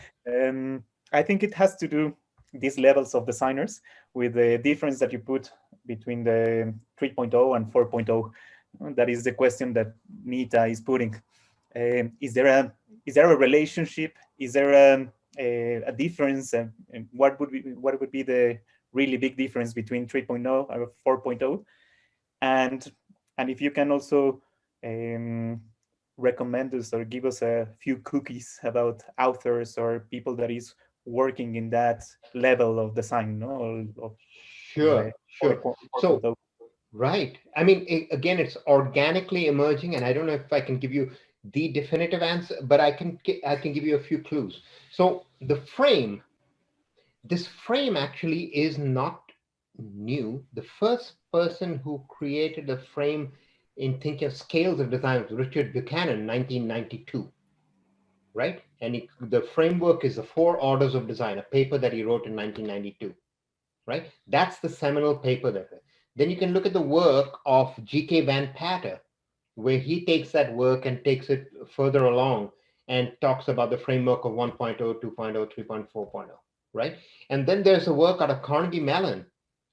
I think it has to do these levels of designers with the difference that you put between the 3.0 and 4.0. That is the question that Nita is putting. Is there a relationship? Is there a difference? And what would be the really big difference between 3.0 and 4.0? And if you can also recommend us or give us a few cookies about authors or people that is working in that level of design, no? Sure. So, right. I mean, again, it's organically emerging, and I don't know if I can give you the definitive answer, but I can give you a few clues. So the frame, this frame actually is not new. The first person who created a frame in thinking of scales of design was Richard Buchanan, 1992, right? And the framework is the 4 Orders of Design, a paper that he wrote in 1992, right? That's the seminal paper there. Then you can look at the work of G.K. Van Patter, where he takes that work and takes it further along and talks about the framework of 1.0, 2.0, 3.4.0, right? And then there's a work out of Carnegie Mellon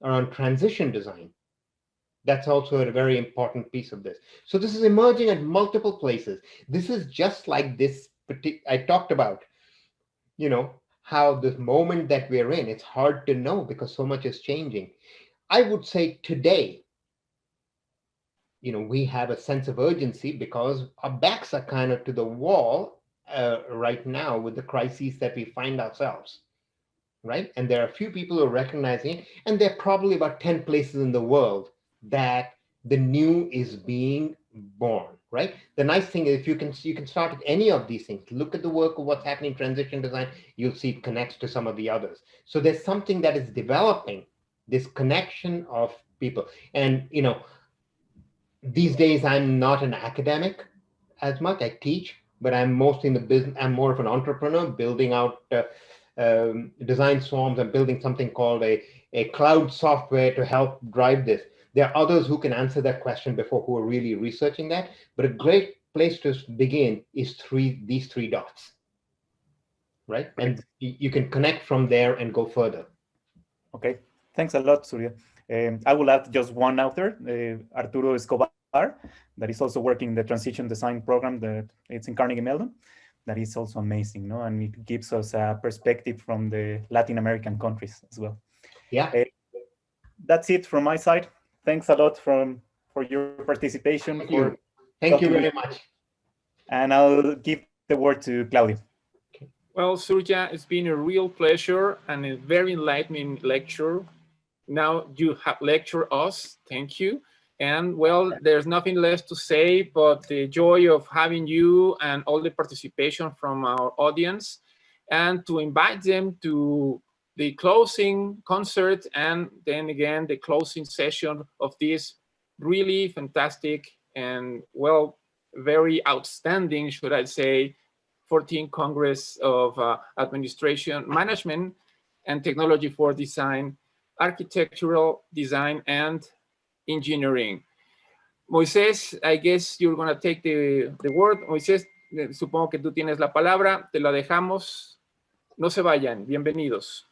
around transition design. That's also a very important piece of this. So this is emerging at multiple places. This is just like this I talked about, you know, how this moment that we're in, it's hard to know because so much is changing. I would say today, you know, we have a sense of urgency because our backs are kind of to the wall right now with the crises that we find ourselves, right? And there are a few people who are recognizing it, and there are probably about 10 places in the world that the new is being born, right? The nice thing is if you can start at any of these things, look at the work of what's happening in transition design, you'll see it connects to some of the others. So there's something that is developing, this connection of people. And, you know, these days I'm not an academic as much. I teach, but I'm mostly in the business. I'm more of an entrepreneur, building out design swarms and building something called a cloud software to help drive this. There are others who can answer that question before, who are really researching that. But a great place to begin is these 3 dots, right? And you can connect from there and go further. Okay, thanks a lot, Surya. I will add just one author, Arturo Escobar, that is also working in the transition design program that it's in Carnegie Mellon. That is also amazing, no? And it gives us a perspective from the Latin American countries as well. Yeah. That's it from my side. Thanks a lot for your participation. Thank you very much. And I'll give the word to Claudio. Well, Surya, it's been a real pleasure and a very enlightening lecture. Now you have lectured us. Thank you. And well, there's nothing less to say but the joy of having you and all the participation from our audience, and to invite them to the closing concert and then again the closing session of this really fantastic and, well, very outstanding, should I say, 14th Congress of Administration, Management, and Technology for Design, Architectural Design, and Engineering. Moisés, I guess you're going to take the word. Moisés, supongo que tú tienes la palabra, te la dejamos. No se vayan, bienvenidos.